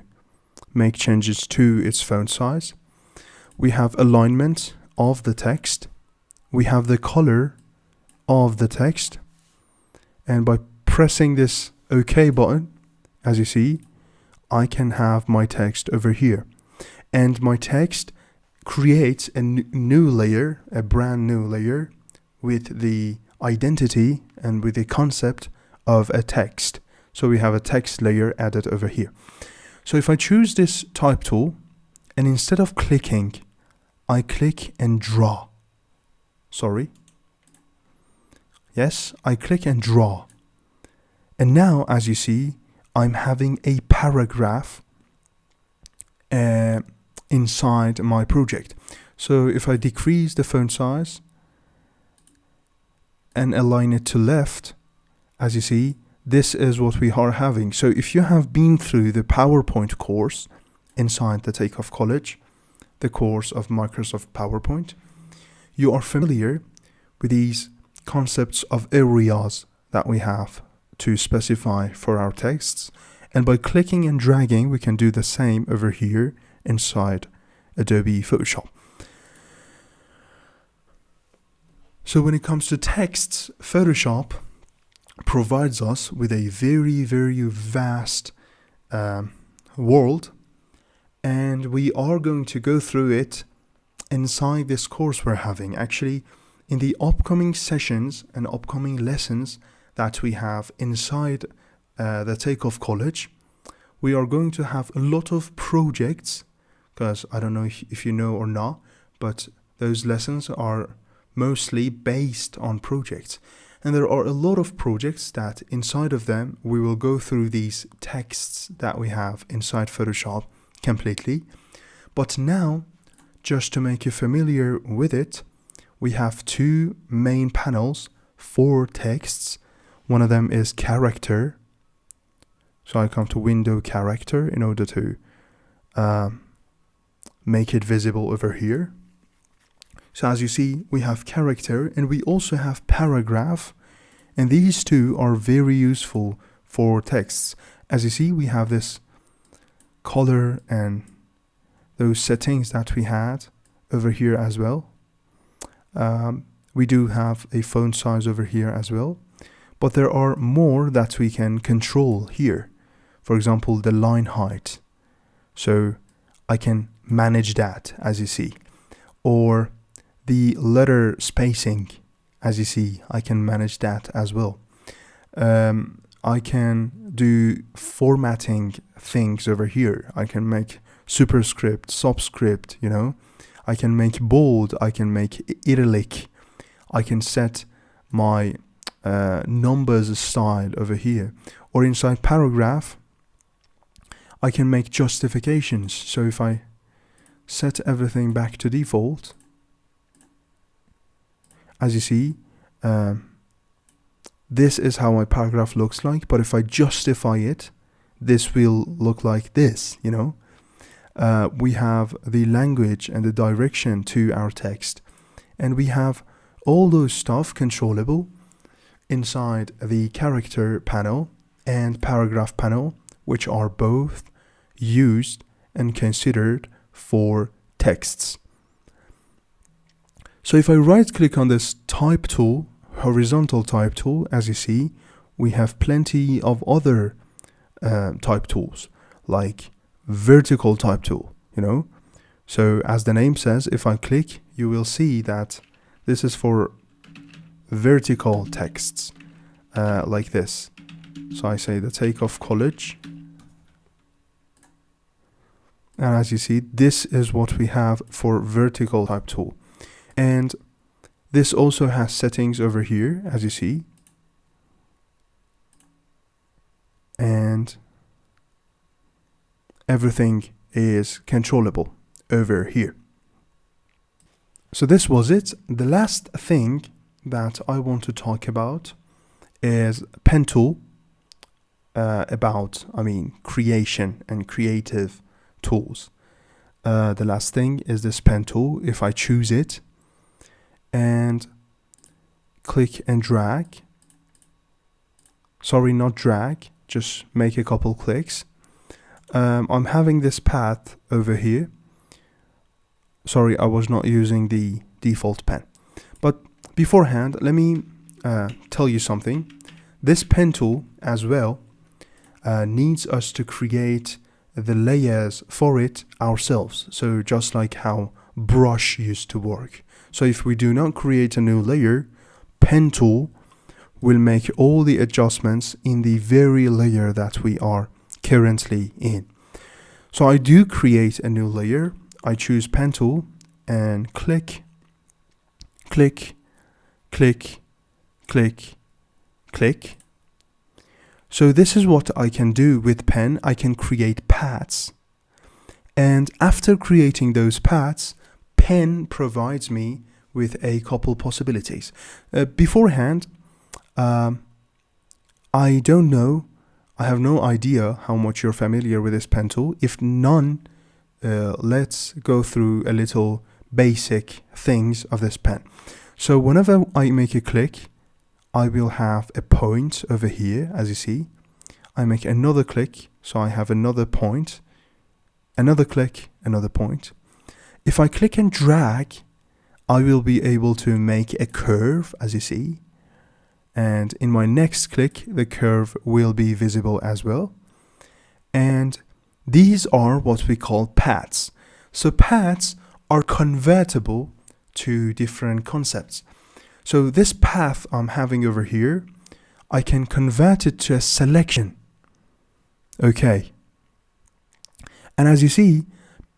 make changes to its font size. We have alignment of the text. We have the color of the text. And by pressing this OK button, as you see, I can have my text over here. And my text creates a new layer, a brand new layer, with the identity and with the concept of a text. So we have a text layer added over here. So if I choose this type tool, and instead of clicking, I click and draw. Yes, I click and draw. And now, as you see, I'm having a paragraph inside my project. So if I decrease the font size and align it to left, as you see, this is what we are having. So if you have been through the PowerPoint course inside the Takeoff College, the course of Microsoft PowerPoint, you are familiar with these concepts of areas that we have to specify for our texts. And by clicking and dragging, we can do the same over here inside Adobe Photoshop. So when it comes to texts, Photoshop provides us with a very, very vast world, and we are going to go through it inside this course we're having. Actually, in the upcoming sessions and upcoming lessons that we have inside the Takeoff College, we are going to have a lot of projects, because I don't know if you know or not, but those lessons are mostly based on projects. And there are a lot of projects that inside of them we will go through these texts that we have inside Photoshop completely. But now, just to make you familiar with it, we have two main panels for texts. One of them is character. So I come to window character in order to make it visible over here. So as you see, we have character and we also have paragraph, and these two are very useful for texts. As you see, we have this color and those settings that we had over here as well. We do have a font size over here as well, but there are more that we can control here. For example, the line height. So I can manage that, as you see. Or the letter spacing, as you see, I can manage that as well. I can do formatting things over here. I can make superscript, subscript, you know. I can make bold, I can make italic. I can set my numbers style over here. Or inside paragraph, I can make justifications. So if I set everything back to default, as you see, this is how my paragraph looks like. But if I justify it, this will look like this, you know. We have the language and the direction to our text. And we have all those stuff controllable inside the character panel and paragraph panel, which are both used and considered for texts. So if I right click on this type tool, horizontal type tool, as you see, we have plenty of other type tools, like vertical type tool, you know. So as the name says, if I click, you will see that this is for vertical texts, like this. So I say the Takeoff College. And as you see, this is what we have for vertical type tool. And this also has settings over here, as you see. And everything is controllable over here. So this was it. The last thing that I want to talk about is pen tool, creation and creative tools. The last thing is this pen tool. If I choose it and click and drag, sorry, not drag, just make a couple clicks. I'm having this path over here. Sorry, I was not using the default pen. But beforehand, let me tell you something. This pen tool as well needs us to create the layers for it ourselves. So just like how brush used to work. So if we do not create a new layer, pen tool will make all the adjustments in the very layer that we are currently in. So I do create a new layer. I choose pen tool and click, click, click, click, click. So this is what I can do with pen. I can create paths. And after creating those paths, pen provides me with a couple possibilities. Beforehand, I don't know, I have no idea how much you're familiar with this pen tool. If none, let's go through a little basic things of this pen. So whenever I make a click, I will have a point over here, as you see. I make another click, so I have another point, another click, another point. If I click and drag, I will be able to make a curve, as you see. And in my next click, the curve will be visible as well. And these are what we call paths. So paths are convertible to different concepts. So this path I'm having over here, I can convert it to a selection. Okay. And as you see,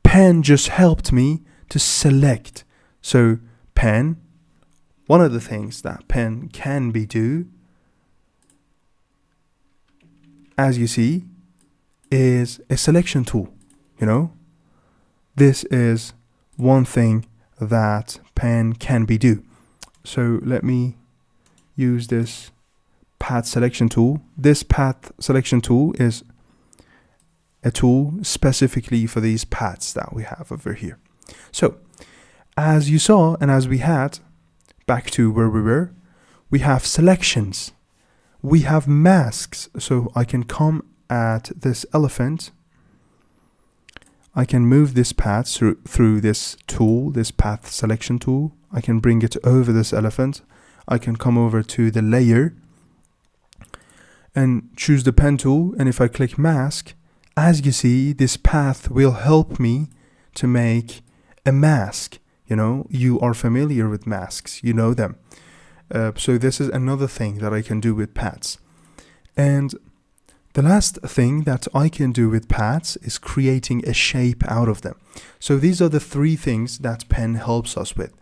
pen just helped me to select. So pen, one of the things that pen can be do, as you see, is a selection tool, you know. This is one thing that pen can be do. So let me use this path selection tool. This path selection tool is a tool specifically for these paths that we have over here. So as you saw, and as we had, back to where we were, we have selections. We have masks. So I can come at this elephant. I can move this path through this tool, this path selection tool. I can bring it over this elephant. I can come over to the layer and choose the pen tool. And if I click mask, as you see, this path will help me to make a mask. You know, you are familiar with masks, you know them. So this is another thing that I can do with paths. And The last thing that I can do with paths is creating a shape out of them. So these are the three things that pen helps us with.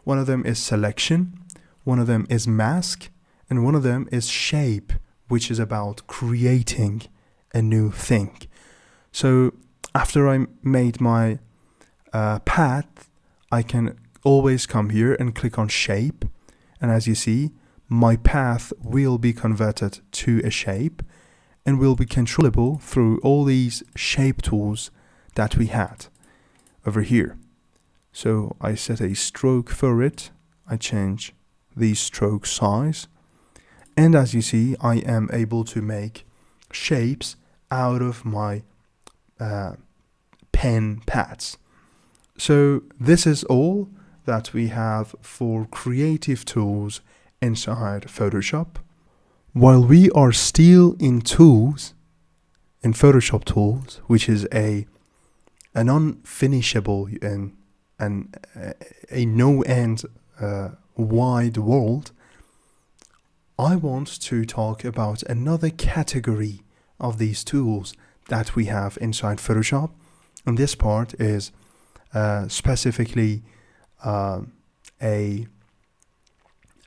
One of them is selection, one of them is mask, and one of them is shape, which is about creating a new thing. So after I made my path, I can always come here and click on shape. And as you see, my path will be converted to a shape and will be controllable through all these shape tools that we had over here. So I set a stroke for it. I change the stroke size. And as you see, I am able to make shapes out of my pen pads. So this is all that we have for creative tools inside Photoshop. While we are still in tools, in Photoshop tools, which is an unfinishable and a no-end wide world, I want to talk about another category of these tools that we have inside Photoshop. And this part is specifically an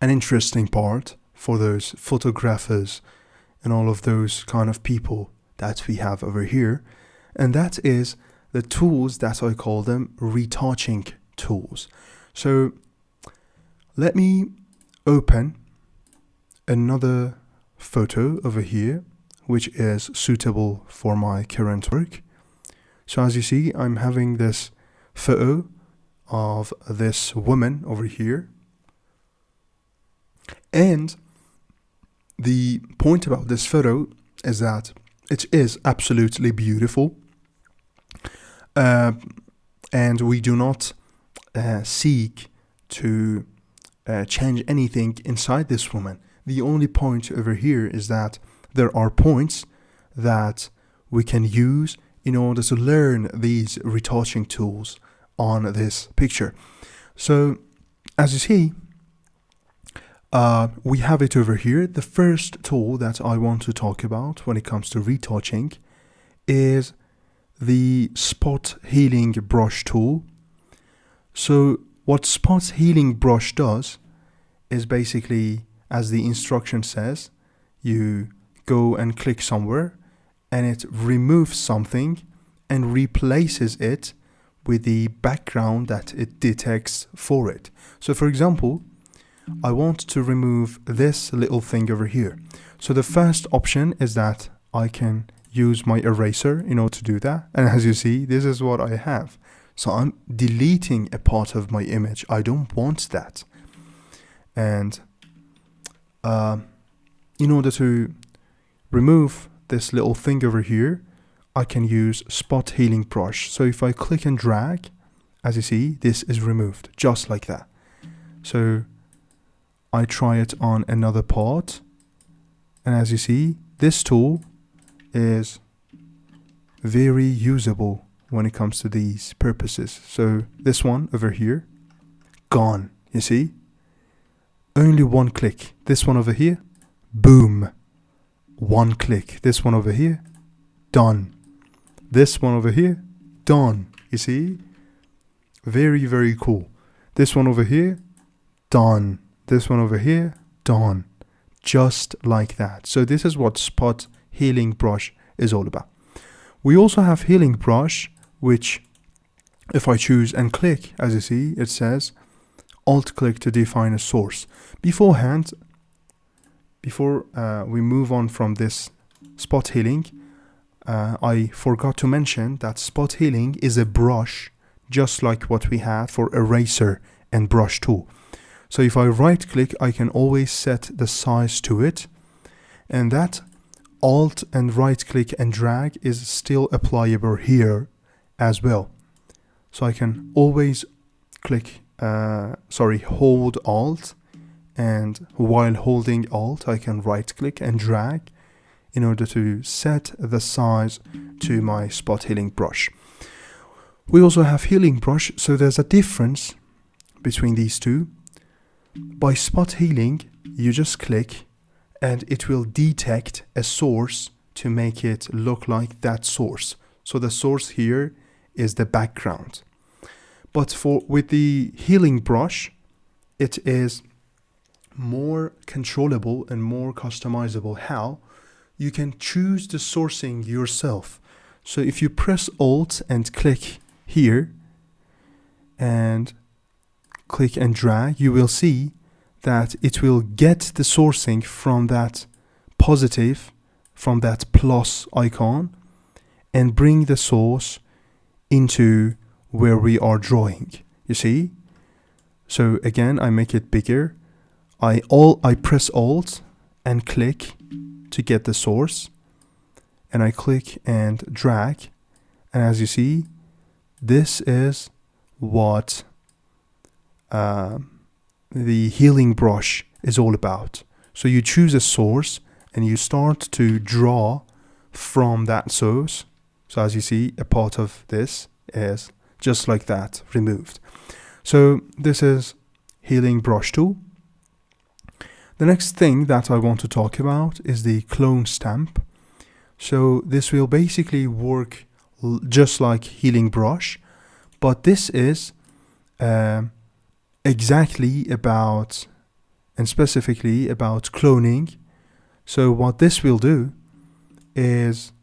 interesting part for those photographers and all of those kind of people that we have over here. And that is the tools that I call them retouching tools. So let me open another photo over here, which is suitable for my current work. So as you see, I'm having this photo of this woman over here. And the point about this photo is that it is absolutely beautiful. And we do not seek to change anything inside this woman. The only point over here is that there are points that we can use in order to learn these retouching tools on this picture. So as you see, we have it over here. The first tool that I want to talk about when it comes to retouching is the spot healing brush tool. So what spot healing brush does is basically, as the instruction says, you go and click somewhere and it removes something and replaces it with the background that it detects for it. So for example, I want to remove this little thing over here. So the first option is that I can use my eraser in order to do that. And as you see, this is what I have. So I'm deleting a part of my image. I don't want that. And in order to remove this little thing over here, I can use spot healing brush. So if I click and drag, as you see, this is removed just like that. So I try it on another part, and as you see, this tool is very usable when it comes to these purposes. So this one over here, gone, you see? Only one click. This one over here, boom, one click. This one over here, done. This one over here, done. You see? Very, very cool. This one over here, done. This one over here, done. Just like that. So this is what spot healing brush is all about. We also have healing brush, which if I choose and click, as you see, it says alt click to define a source. Beforehand, before we move on from this spot healing, I forgot to mention that spot healing is a brush, just like what we had for eraser and brush tool. So if I right click, I can always set the size to it, and that alt and right click and drag is still applicable here as well. So I can always click, hold alt, and while holding alt, I can right click and drag in order to set the size to my spot healing brush. We also have healing brush, so there's a difference between these two. By spot healing, you just click and it will detect a source to make it look like that source. So the source here is the background. But with the healing brush, it is more controllable and more customizable. How? You can choose the sourcing yourself. So if you press Alt and click here and click and drag, you will see that it will get the sourcing from that positive, from that plus icon, and bring the source into where we are drawing. You see? So again, I make it bigger. I press Alt and click to get the source, and I click and drag, and as you see, this is what the healing brush is all about. So you choose a source and you start to draw from that source. So as you see, a part of this is just like that, removed. So this is healing brush tool. The next thing that I want to talk about is the clone stamp. So this will basically work just like healing brush, but this is exactly about and specifically about cloning. So what this will do is,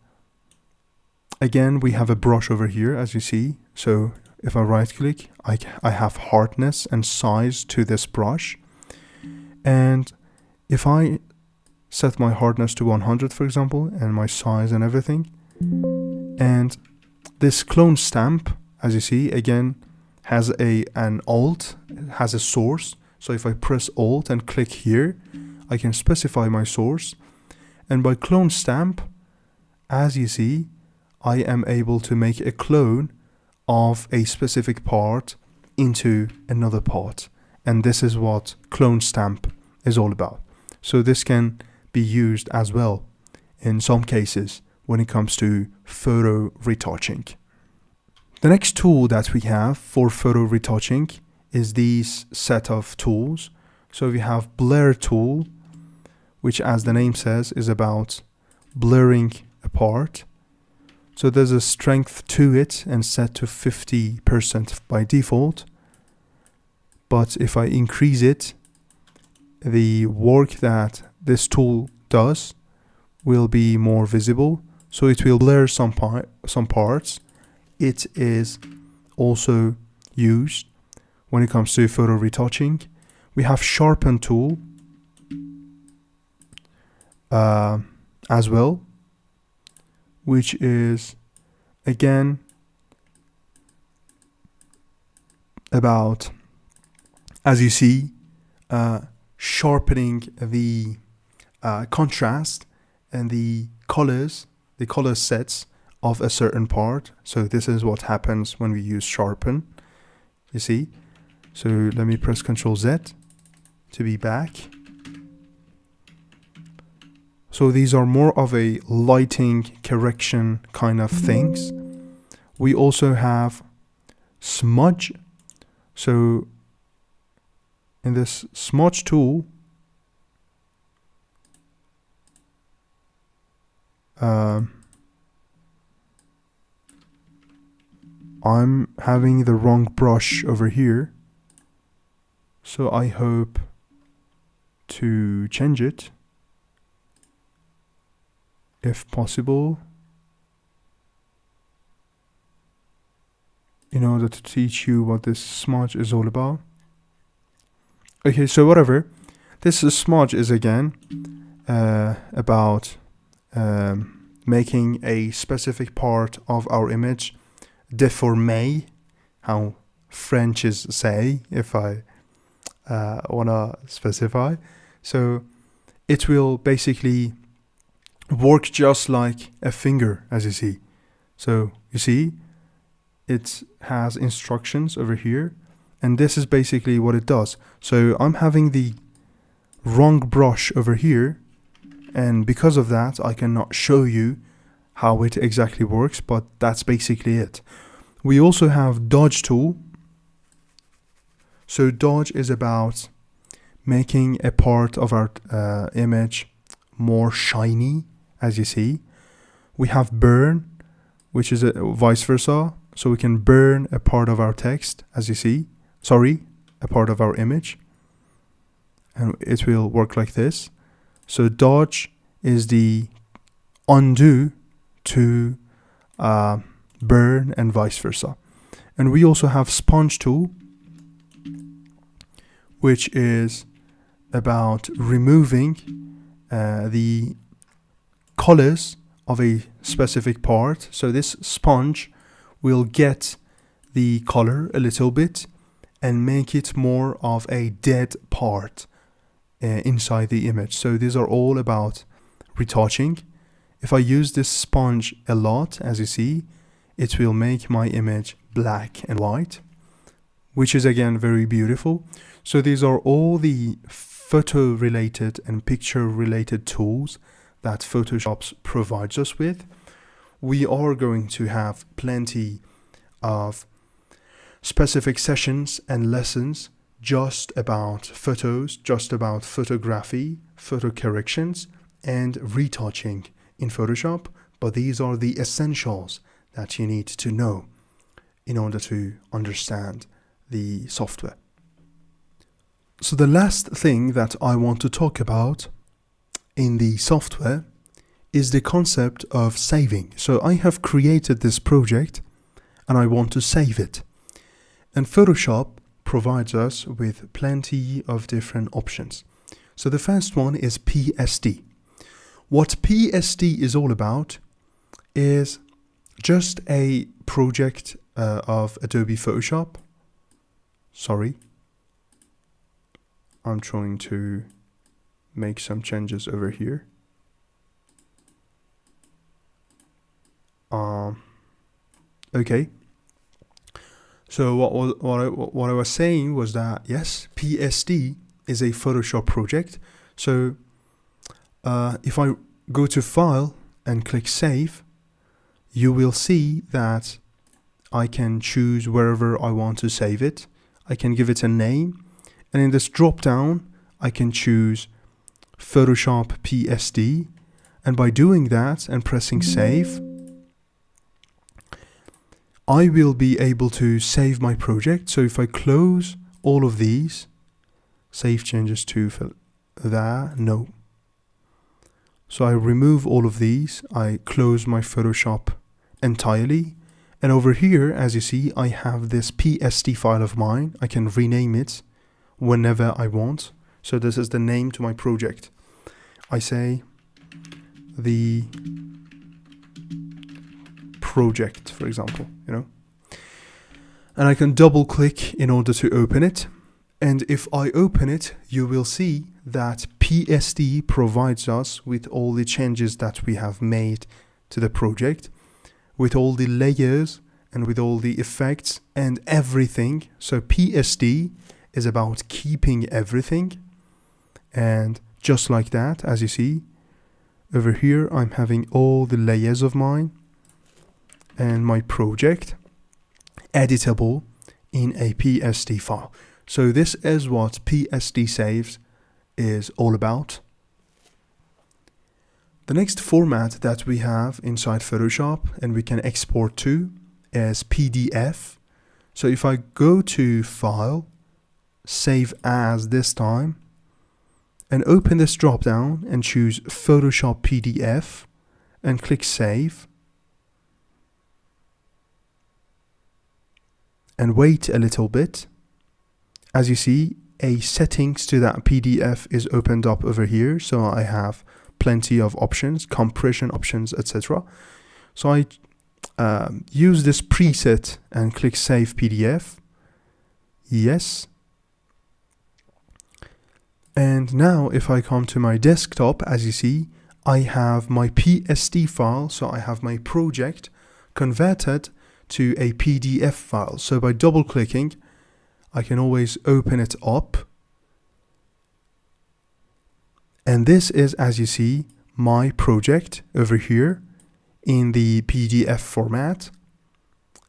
again, we have a brush over here, as you see. So if I right click, I have hardness and size to this brush. And if I set my hardness to 100, for example, and my size and everything, and this clone stamp, as you see, again, has an alt, has a source. So if I press Alt and click here, I can specify my source. And by clone stamp, as you see, I am able to make a clone of a specific part into another part. And this is what clone stamp is all about. So this can be used as well in some cases when it comes to photo retouching. The next tool that we have for photo retouching is these set of tools. So we have blur tool, which, as the name says, is about blurring a part. So there's a strength to it and set to 50% by default. But if I increase it, the work that this tool does will be more visible. So it will blur some parts. It is also used when it comes to photo retouching. We have sharpen tool as well, which is again about, as you see, sharpening the contrast and the color sets of a certain part. So this is what happens when we use sharpen, you see. So let me press Ctrl Z to be back. So these are more of a lighting correction kind of things. We also have smudge. So in this smudge tool, I'm having the wrong brush over here. So I hope to change it if possible, in order to teach you what this smudge is all about. Okay, so whatever. This smudge is again about making a specific part of our image deformé, how French say, if I wanna specify. So it will basically work just like a finger, as you see. So you see, it has instructions over here, and this is basically what it does. So I'm having the wrong brush over here, and because of that I cannot show you how it exactly works, but that's basically it. We also have dodge tool. So dodge is about making a part of our image more shiny, as you see. we have burn, which is a vice versa. So we can burn a part of our text, as you see, a part of our image. And it will work like this. So dodge is the undo to burn and vice versa. And we also have sponge tool, which is about removing the colors of a specific part. So this sponge will get the color a little bit and make it more of a dead part inside the image. So these are all about retouching. If I use this sponge a lot, as you see, it will make my image black and white, which is again very beautiful. So these are all the photo related and picture related tools that Photoshop provides us with. We are going to have plenty of specific sessions and lessons just about photos, just about photography, photo corrections, and retouching in Photoshop. But these are the essentials that you need to know in order to understand the software. So the last thing that I want to talk about in the software is the concept of saving. So I have created this project and I want to save it. And Photoshop provides us with plenty of different options. So the first one is PSD. What PSD is all about is just a project of Adobe Photoshop. Sorry, I'm trying to make some changes over here. Okay. So what I was saying was that yes, PSD is a Photoshop project. So if I go to File and click Save, you will see that I can choose wherever I want to save it. I can give it a name, and in this drop down, I can choose Photoshop PSD. And by doing that and pressing Save, I will be able to save my project. So if I close all of these, save changes to that, no. So I remove all of these, I close my Photoshop entirely. And over here, as you see, I have this PSD file of mine. I can rename it whenever I want. So this is the name to my project. I say the project, for example, and I can double click in order to open it. And if I open it, you will see that PSD provides us with all the changes that we have made to the project, with all the layers and with all the effects and everything. So PSD is about keeping everything. And just like that, as you see, over here, I'm having all the layers of mine and my project editable in a PSD file. So this is what PSD saves is all about. The next format that we have inside Photoshop and we can export to is PDF. So if I go to File, Save As this time, and open this drop down and choose Photoshop PDF and click Save, and wait a little bit, as you see, a settings to that PDF is opened up over here. So I have plenty of options, compression options, etc. So I use this preset and click Save PDF. Yes. And now if I come to my desktop, as you see, I have my PSD file. So I have my project converted to a PDF file. So by double clicking, I can always open it up. And this is, as you see, my project over here in the PDF format.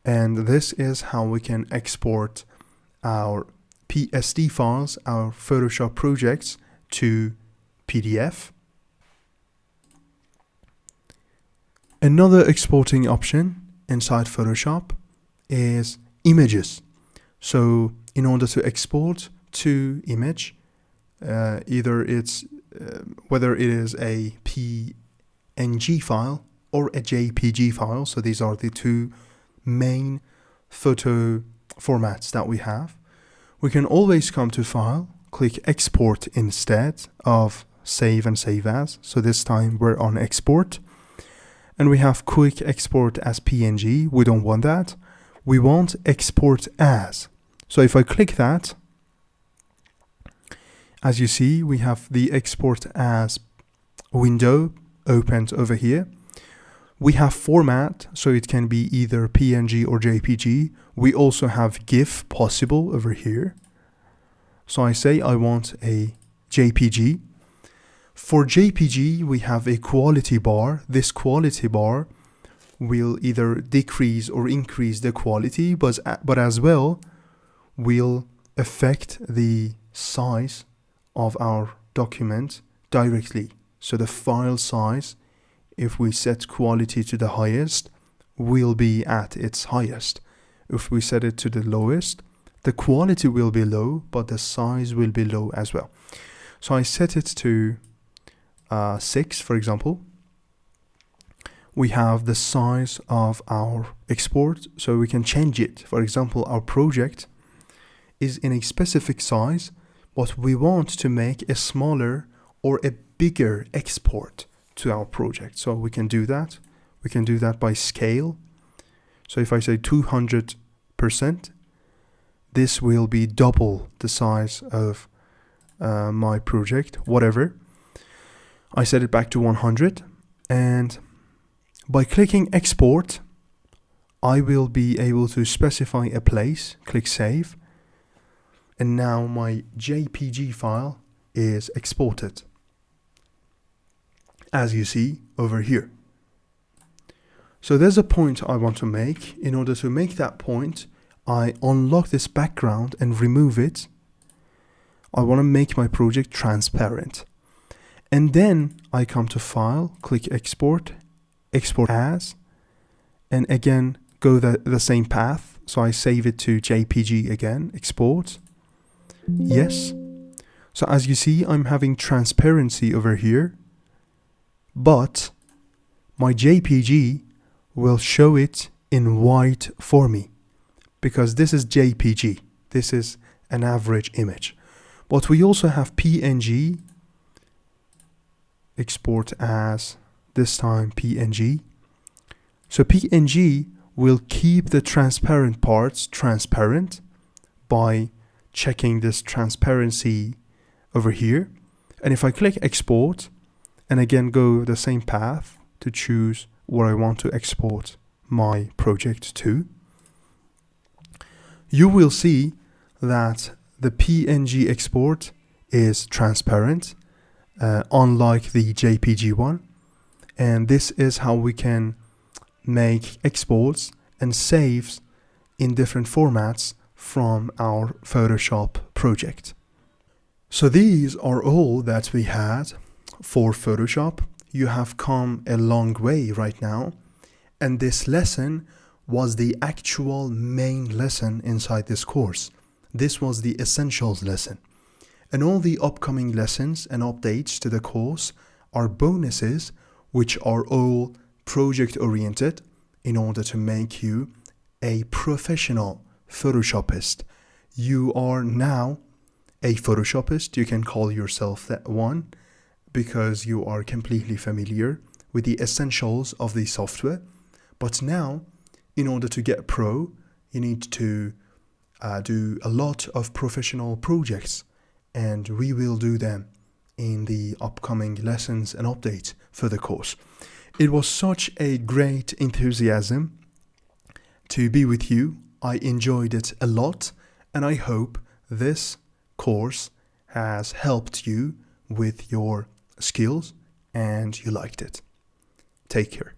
And this is how we can export our PSD files, our Photoshop projects, to PDF. Another exporting option inside Photoshop is images. So in order to export to image, either it's whether it is a PNG file or a JPG file. So these are the two main photo formats that we have. We can always come to File, click Export instead of Save and Save As. So this time we're on Export. And we have Quick Export as PNG. We don't want that. We want Export As. So if I click that, as you see, we have the Export As window opened over here. We have format, so it can be either PNG or JPG. We also have GIF possible over here. So I say I want a JPG. For JPG, we have a quality bar. This quality bar will either decrease or increase the quality, but as well will affect the size of our document directly. So the file size, if we set quality to the highest, will be at its highest. If we set it to the lowest, the quality will be low, but the size will be low as well. So I set it to 6, for example. We have the size of our export, so we can change it. For example, our project is in a specific size, but we want to make a smaller or a bigger export to our project. So we can do that. We can do that by scale. So if I say 200%, this will be double the size of my project, whatever. I set it back to 100, and by clicking Export, I will be able to specify a place, click Save, and now my JPG file is exported, as you see over here. So there's a point I want to make. In order to make that point, I unlock this background and remove it. I want to make my project transparent. And then I come to File, click Export, Export As, and again go the same path. So I save it to JPG again, export. Yes. So as you see, I'm having transparency over here, but my JPG will show it in white for me because this is JPG. This is an average image. But we also have PNG, export as, this time PNG. So PNG will keep the transparent parts transparent by checking this transparency over here. And if I click export and again go the same path to choose where I want to export my project to, you will see that the PNG export is transparent, unlike the JPG one. And this is how we can make exports and saves in different formats from our Photoshop project. So these are all that we had for Photoshop. You have come a long way right now, and this lesson was the actual main lesson inside this course. This was the essentials lesson, and all the upcoming lessons and updates to the course are bonuses, which are all project oriented in order to make you a professional Photoshopist. You are now a Photoshopist. You can call yourself that one because you are completely familiar with the essentials of the software. But now, in order to get pro, you need to do a lot of professional projects, and we will do them in the upcoming lessons and updates for the course. It was such a great enthusiasm to be with you. I enjoyed it a lot, and I hope this course has helped you with your skills and you liked it. Take care.